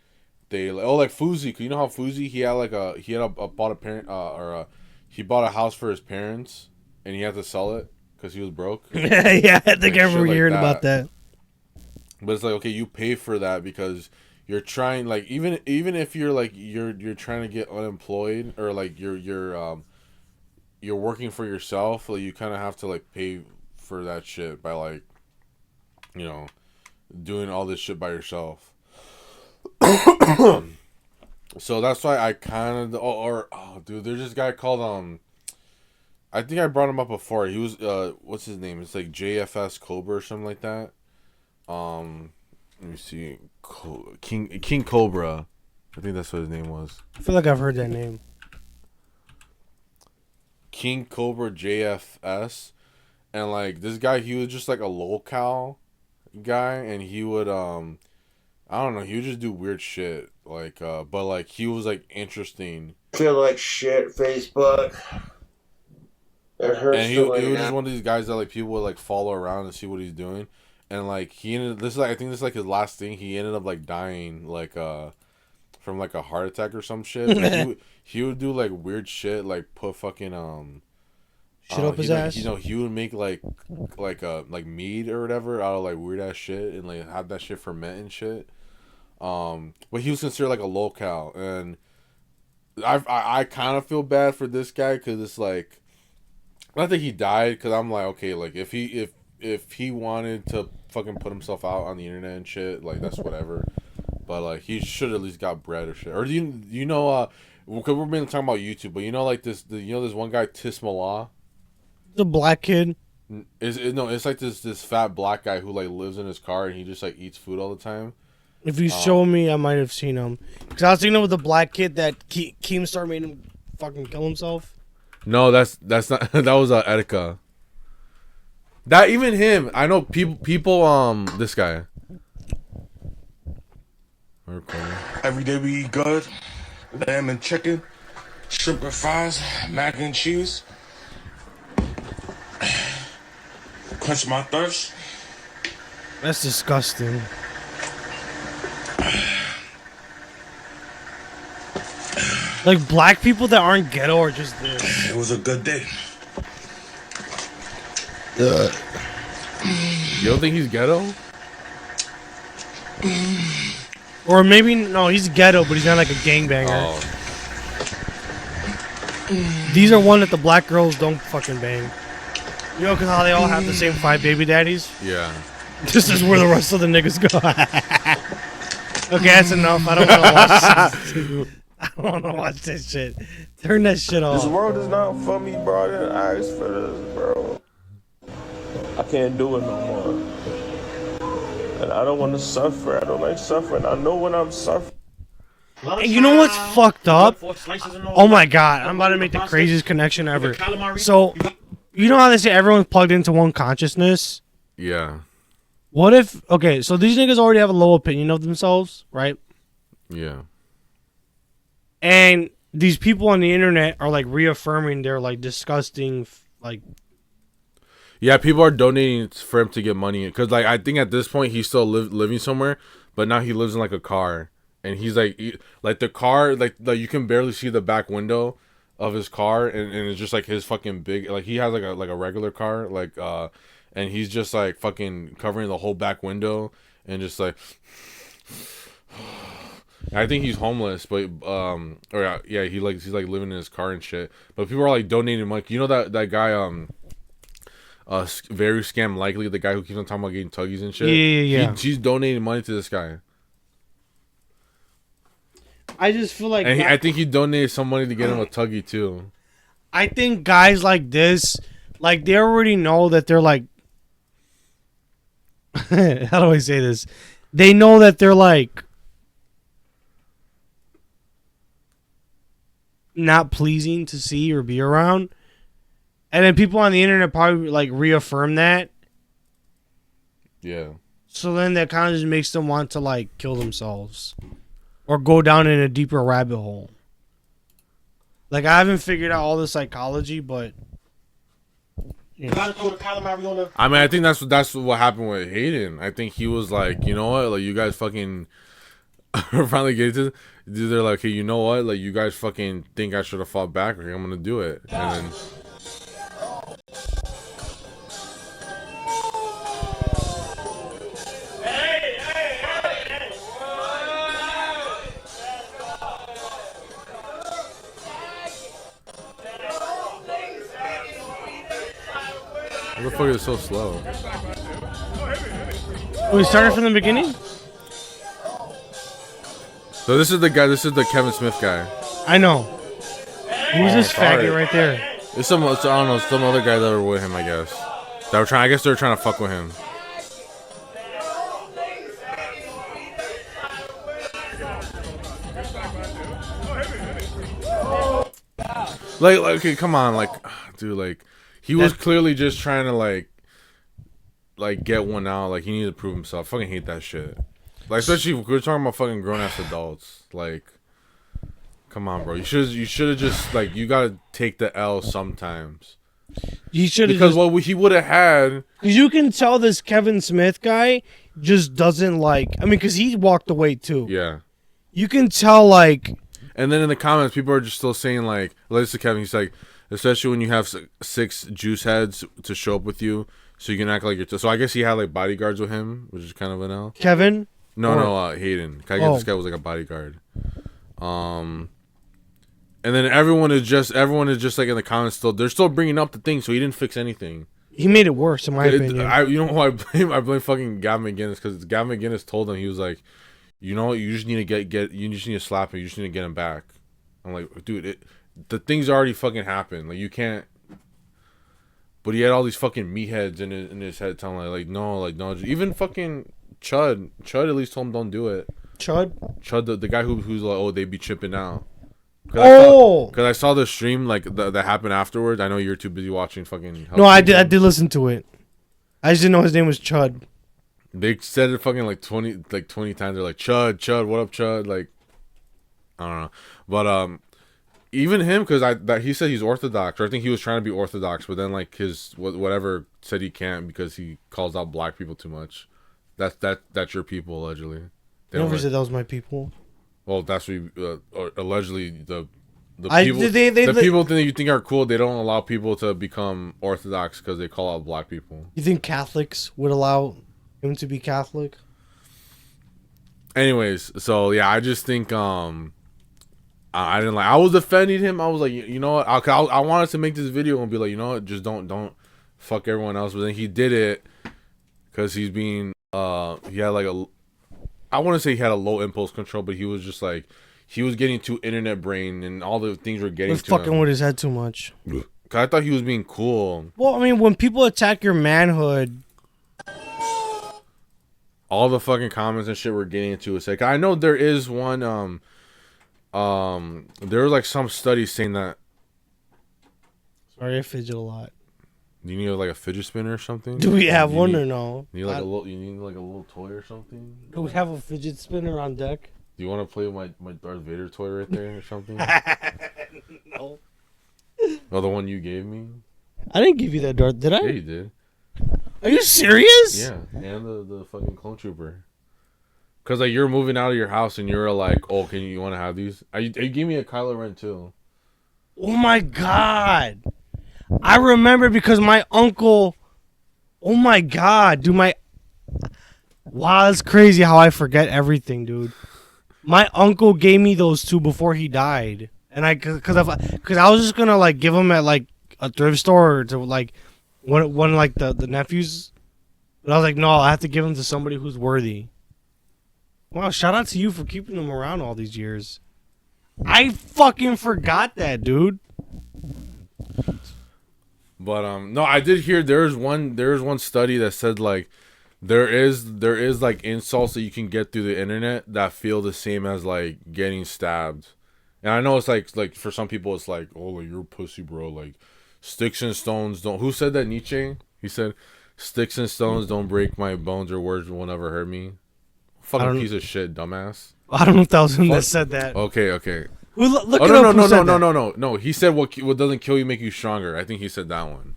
They like Fuzi. You know how Fuzi he bought a parent he bought a house for his parents and he had to sell it because he was broke. Yeah, I think I remember hearing about that. But it's like, okay, you pay for that because you're trying, like, even if you're like you're trying to get unemployed or like you're working for yourself, like you kind of have to like pay for that shit by like, you know, doing all this shit by yourself. So that's why I kind of dude, there's this guy called I think I brought him up before. He was what's his name? It's like JFS Cobra or something like that. Let me see, King Cobra. I think that's what his name was. I feel like I've heard that name. King Cobra JFS, and like this guy, he was just like a local guy, and he would I don't know, he would just do weird shit, like but like he was like interesting. Feel like shit, Facebook. It hurts. And he was just one of these guys that like people would like follow around and see what he's doing, and like he ended. I think this is like his last thing. He ended up like dying like from like a heart attack or some shit. But he would do like weird shit, like put fucking Shit up his ass. You know, he would make like mead or whatever out of like weird ass shit and like have that shit ferment and shit. But he was considered like a local, and I kind of feel bad for this guy because it's like, not that he died, because I'm like, okay, like if he wanted to fucking put himself out on the internet and shit, like that's whatever. But like he should at least got bread or shit. Or do you know because we're mainly talking about YouTube, but you know like this one guy Tismala. The black kid. It's like this fat black guy who like lives in his car and he just like eats food all the time. If you show me, I might have seen him. Because I was thinking with the black kid that Keemstar made him fucking kill himself. No, that's not. That was Etika. That even him. I know people. This guy. Every day we eat good. Lamb and chicken, shrimp and fries, mac and cheese. Quench my thirst. That's disgusting. Like black people that aren't ghetto are just this. It was a good day. You don't think he's ghetto? Or maybe no, he's ghetto, but he's not like a gangbanger. Oh. These are one that the black girls don't fucking bang. You know, because how they all have the same 5 baby daddies. Yeah. This is where the rest of the niggas go. Okay, that's enough. I don't want to watch this. I don't want to watch this shit. Turn that shit off. This world is not for me, bro. I didn't ask for this, bro. I can't do it no more. And I don't want to suffer. I don't like suffering. I know when I'm suffering. Hey, you know what's fucked up? Oh my god, I'm about to make the craziest connection ever. So, you know how they say everyone's plugged into one consciousness? Yeah. What if... Okay, so these niggas already have a low opinion of themselves, right? Yeah. And these people on the internet are like reaffirming their like disgusting like... Yeah, people are donating for him to get money. Because like I think at this point he's still living somewhere, but now he lives in like a car. And he's like the car, like you can barely see the back window of his car, and it's just like his fucking big, like he has like a regular car, like and he's just like fucking covering the whole back window and just like I think he's homeless, but or yeah, he's like living in his car and shit. But people are like donating money. You know that guy very scam likely, the guy who keeps on talking about getting tuggies and shit. Yeah. He's donating money to this guy. I just feel like... And I think he donated some money to get him a tuggy too. I think guys like this, like they already know that they're like... How do I say this? They know that they're like... not pleasing to see or be around. And then people on the internet probably like reaffirm that. Yeah. So then that kind of just makes them want to like kill themselves. Or go down in a deeper rabbit hole. Like, I haven't figured out all the psychology, but... You know. I mean, I think that's what happened with Hayden. I think he was like, you know what? Like, you guys fucking... finally get to... They're like, hey, you know what? Like, you guys fucking think I should have fought back? Okay, I'm gonna do it. And then... What the fuck is so slow? We started from the beginning? So this is the guy, this is the Kevin Smith guy. I know. Who's this faggot right there? It's some, I don't know, some other guy that were with him, I guess. That were trying, I guess they were trying to fuck with him. Like, okay, come on, like, dude, like, he was clearly just trying to like get one out. Like he needed to prove himself. I fucking hate that shit. Like especially if we're talking about fucking grown ass adults. Like, come on, bro. You should have just like you gotta take the L sometimes. You should because what he would have had. Because you can tell this Kevin Smith guy just doesn't like. I mean, because he walked away too. Yeah. You can tell like. And then in the comments, people are just still saying like, "Listen to Kevin." He's like. especially when you have 6 juice heads to show up with you, so you can act like you're. So I guess he had like bodyguards with him, which is kind of an L. Kevin? No, Hayden. I guess this guy was like a bodyguard. And then everyone is just like in the comments still. They're still bringing up the thing, so he didn't fix anything. He made it worse, in my opinion. You know who I blame? I blame fucking Gavin McGinnis, because Gavin McGinnis told him, he was like, you know what, you just need to you just need to slap him. You just need to get him back. I'm like, dude, the thing's already fucking happened. Like, you can't. But he had all these fucking meatheads in his head telling no. Even fucking Chud at least told him don't do it. Chud, the guy who's like, oh, they be chipping out. Because I saw the stream like that happened afterwards. I know you're too busy watching fucking. No, I did listen to it. I just didn't know his name was Chud. They said it fucking like 20 times. They're like, Chud, what up, Chud? Like, I don't know, but even him, because he said he's Orthodox, or I think he was trying to be Orthodox, but then like his whatever said he can't because he calls out black people too much. That's your people, allegedly. They never said that was my people. Well, that's what allegedly the people people that you think are cool. They don't allow people to become Orthodox because they call out black people. You think Catholics would allow him to be Catholic? Anyways, so yeah, I just think I didn't like. I was defending him. I was like, you know what? I wanted to make this video and be like, you know what? Just don't fuck everyone else. But then he did it because he's being he had like I want to say he had a low impulse control, but he was just like, he was getting too internet brain and all the things were getting to fucking him. with his head too much. Cause I thought he was being cool. Well, I mean, when people attack your manhood, all the fucking comments and shit we're getting into. It's like, I know there is one there was like some study saying that. Sorry, I fidget a lot. You need like a fidget spinner or something? Do we have one or no? You need like a little toy or something? Do we have a fidget spinner on deck? Do you want to play with my Darth Vader toy right there or something? No. Oh, the one you gave me? I didn't give you that Darth, did I? Yeah, you did. Are you serious? Yeah, and the fucking clone trooper. Cause like you're moving out of your house and you're like, oh, you want to have these? You gave me a Kylo Ren too. Oh my god! I remember because my uncle. Oh my god, dude! Wow, it's crazy how I forget everything, dude. My uncle gave me those two before he died, and because I was just gonna like give them at like a thrift store or to like one like the nephews, but I was like, no, I have to give them to somebody who's worthy. Wow, shout out to you for keeping them around all these years. I fucking forgot that, dude. But no, I did hear there's one study that said like there is like insults that you can get through the internet that feel the same as like getting stabbed. And I know it's like for some people it's like, oh, like, you're a pussy, bro. Like sticks and stones don't. Who said that? Nietzsche? He said, sticks and stones don't break my bones, or words will never hurt me. Fucking piece of shit, dumbass. I don't know if that was him that said that. Okay. Look it up. No. He said what doesn't kill you make you stronger. I think he said that one.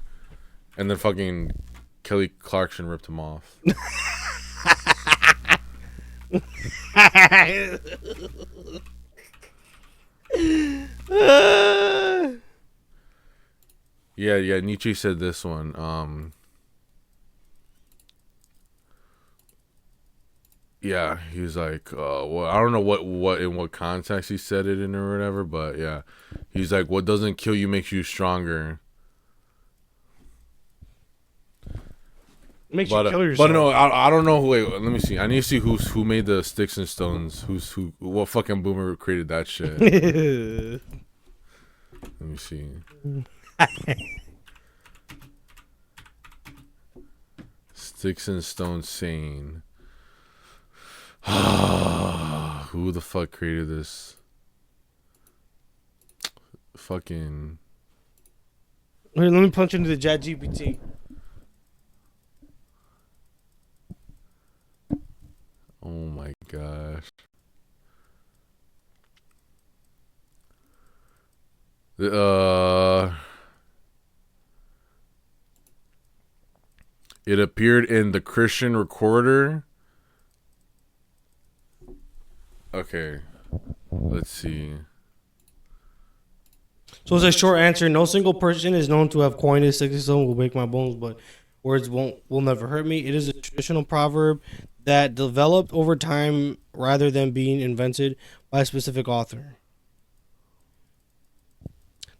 And then fucking Kelly Clarkson ripped him off. Yeah. Nietzsche said this one. Yeah, he's like, well, I don't know what in what context he said it in or whatever, but yeah, he's like, what doesn't kill you makes you stronger. Makes you kill yourself. But no, I don't know. Wait, let me see. I need to see who made the sticks and stones. What fucking boomer created that shit? Let me see. Sticks and stones saying. Who the fuck created this? Fucking. Wait, let me punch into the chat GPT. Oh my gosh. It appeared in the Christian Recorder. Okay, let's see. So it's a short answer. No single person is known to have coined it. 60 stone will break my bones, but words will never hurt me. It is a traditional proverb that developed over time rather than being invented by a specific author.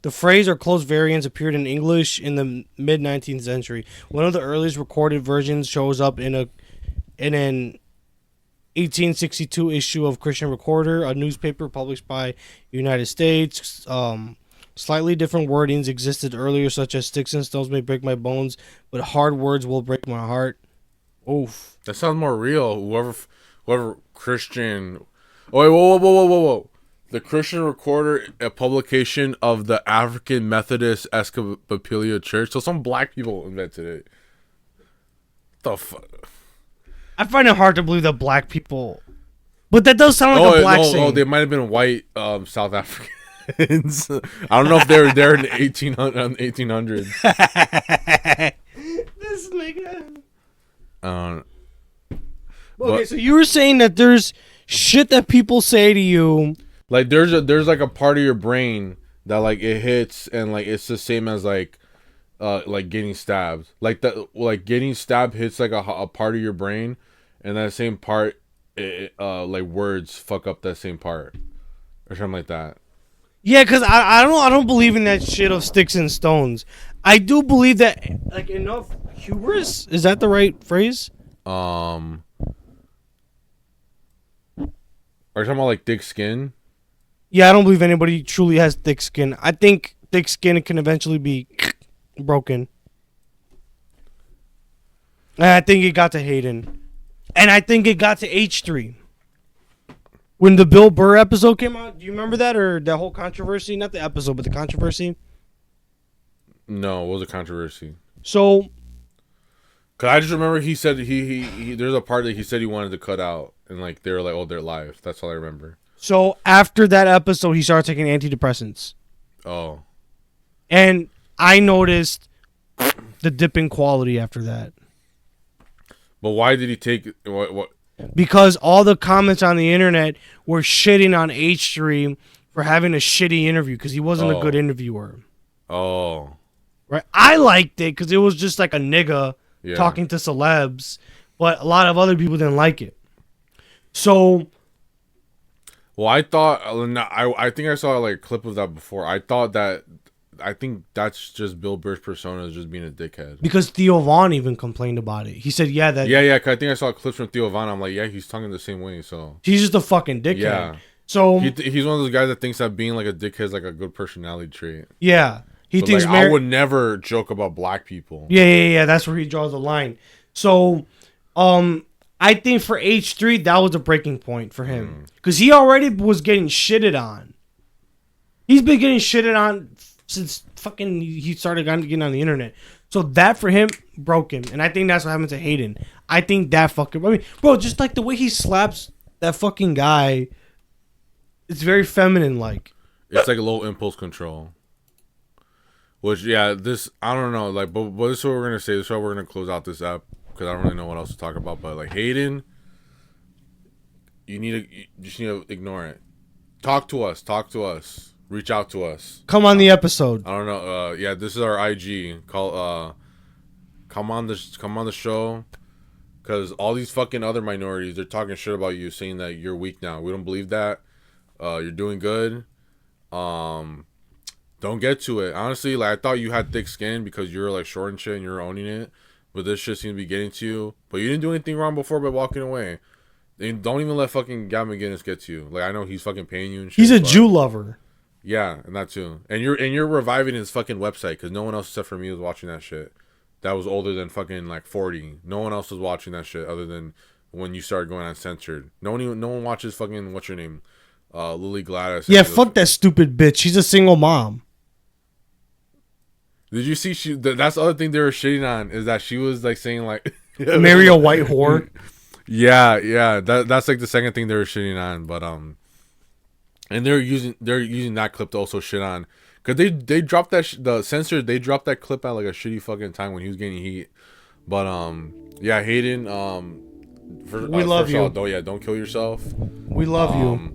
The phrase or close variants appeared in English in the mid 19th century. One of the earliest recorded versions shows up in an 1862 issue of Christian Recorder, a newspaper published by United States. Slightly different wordings existed earlier, such as "Sticks and stones may break my bones, but hard words will break my heart." Oof. That sounds more real. Whoever Christian. Oh, wait, whoa. The Christian Recorder, a publication of the African Methodist Episcopal Church. So some black people invented it. The fuck? I find it hard to believe that black people. But that does sound like a black saying. Oh, they might have been white South Africans. I don't know if they were there in the 1800s. This nigga. Okay, so you were saying that there's shit that people say to you. Like there's like a part of your brain that like it hits and like it's the same as like getting stabbed. Like getting stabbed hits like a part of your brain, and that same part, like words fuck up that same part, or something like that. Yeah, because I don't believe in that shit of sticks and stones. I do believe that like enough hubris, is that the right phrase? Are you talking about like thick skin? Yeah, I don't believe anybody truly has thick skin. I think thick skin can eventually be broken. And I think it got to Hayden. And I think it got to H3. When the Bill Burr episode came out, do you remember that? Or the whole controversy? Not the episode, but the controversy? No, what was the controversy? So... Cause I just remember he said he there's a part that he said he wanted to cut out. And like they were like, oh, they're live. That's all I remember. So after that episode, he started taking antidepressants. Oh. And I noticed the dip in quality after that. But why did he take what? Because all the comments on the internet were shitting on H3 for having a shitty interview because he wasn't a good interviewer. Oh. Right. I liked it because it was just like a nigga talking to celebs, but a lot of other people didn't like it. So... Well, I thought I think I saw like a clip of that before. I think that's just Bill Burr's persona, is just being a dickhead. Because Theo Vaughn even complained about it. He said, "Yeah, that." Yeah. I think I saw clips from Theo Vaughn. I'm like, yeah, he's talking the same way. So he's just a fucking dickhead. Yeah. So he's one of those guys that thinks that being like a dickhead is like a good personality trait. Yeah, he thinks. Like, I would never joke about black people. Yeah. That's where he draws the line. So, I think for H3, that was a breaking point for him. Because he already was getting shitted on. He's been getting shitted on since fucking he started getting on the internet. So that for him broke him. And I think that's what happened to Hayden. I think that fucking... I mean, bro, just like the way he slaps that fucking guy, it's very feminine-like. It's like a low impulse control. Which, yeah, this... I don't know. Like, but this is what we're going to say. This is how we're going to close out this app. Because I don't really know what else to talk about, but like Hayden, you just need to ignore it. Talk to us, reach out to us. Come on the episode. I don't know. Yeah, this is our IG. Come on the show, because all these fucking other minorities, they're talking shit about you, saying that you're weak now. We don't believe that. You're doing good. Don't get to it. Honestly, like I thought you had thick skin because you're like short and shit and you're owning it. But this shit seems to be getting to you. But you didn't do anything wrong before by walking away. And don't even let fucking Gavin McGinnis get to you. Like, I know he's fucking paying you and shit. He's a Jew lover. Yeah, and that too. And you're reviving his fucking website because no one else except for me was watching that shit. That was older than fucking like 40. No one else was watching that shit other than when you started going uncensored. No one watches fucking, what's your name? Lily Gladys. Yeah, fuck that stupid bitch. She's a single mom. Did you see that's the other thing they were shitting on, is that she was like saying like marry a white whore? Yeah. That's like the second thing they were shitting on, but and they're using that clip to also shit on, cuz they dropped that the censors, they dropped that clip at like a shitty fucking time when he was getting heat. But yeah, Hayden, we love you. Don't kill yourself. We love you.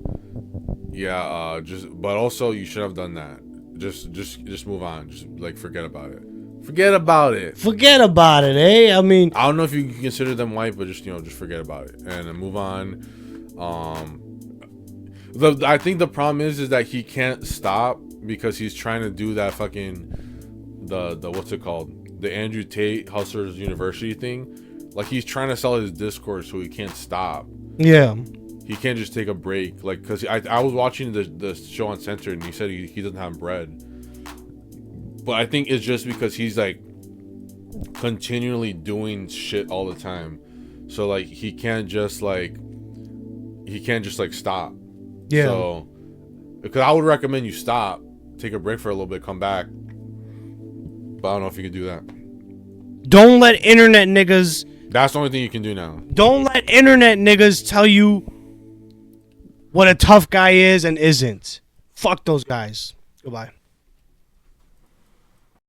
Yeah, but also you should have done that. just move on. Just like forget about it. Forget about it. Forget about it, eh? I mean, I don't know if you can consider them white, but just just forget about it and then move on. I think the problem is that he can't stop because he's trying to do that fucking the what's it called, the Andrew Tate Hustlers University thing. Like he's trying to sell his discourse, so he can't stop. Yeah. He can't just take a break, like, because I was watching the show Uncensored, and he said he doesn't have bread. But I think it's just because he's, like, continually doing shit all the time. So, like, he can't just, like, stop. Yeah. So, because I would recommend you stop, take a break for a little bit, come back. But I don't know if you can do that. Don't let internet niggas... That's the only thing you can do now. Don't let internet niggas tell you what a tough guy is and isn't. Fuck those guys. Goodbye.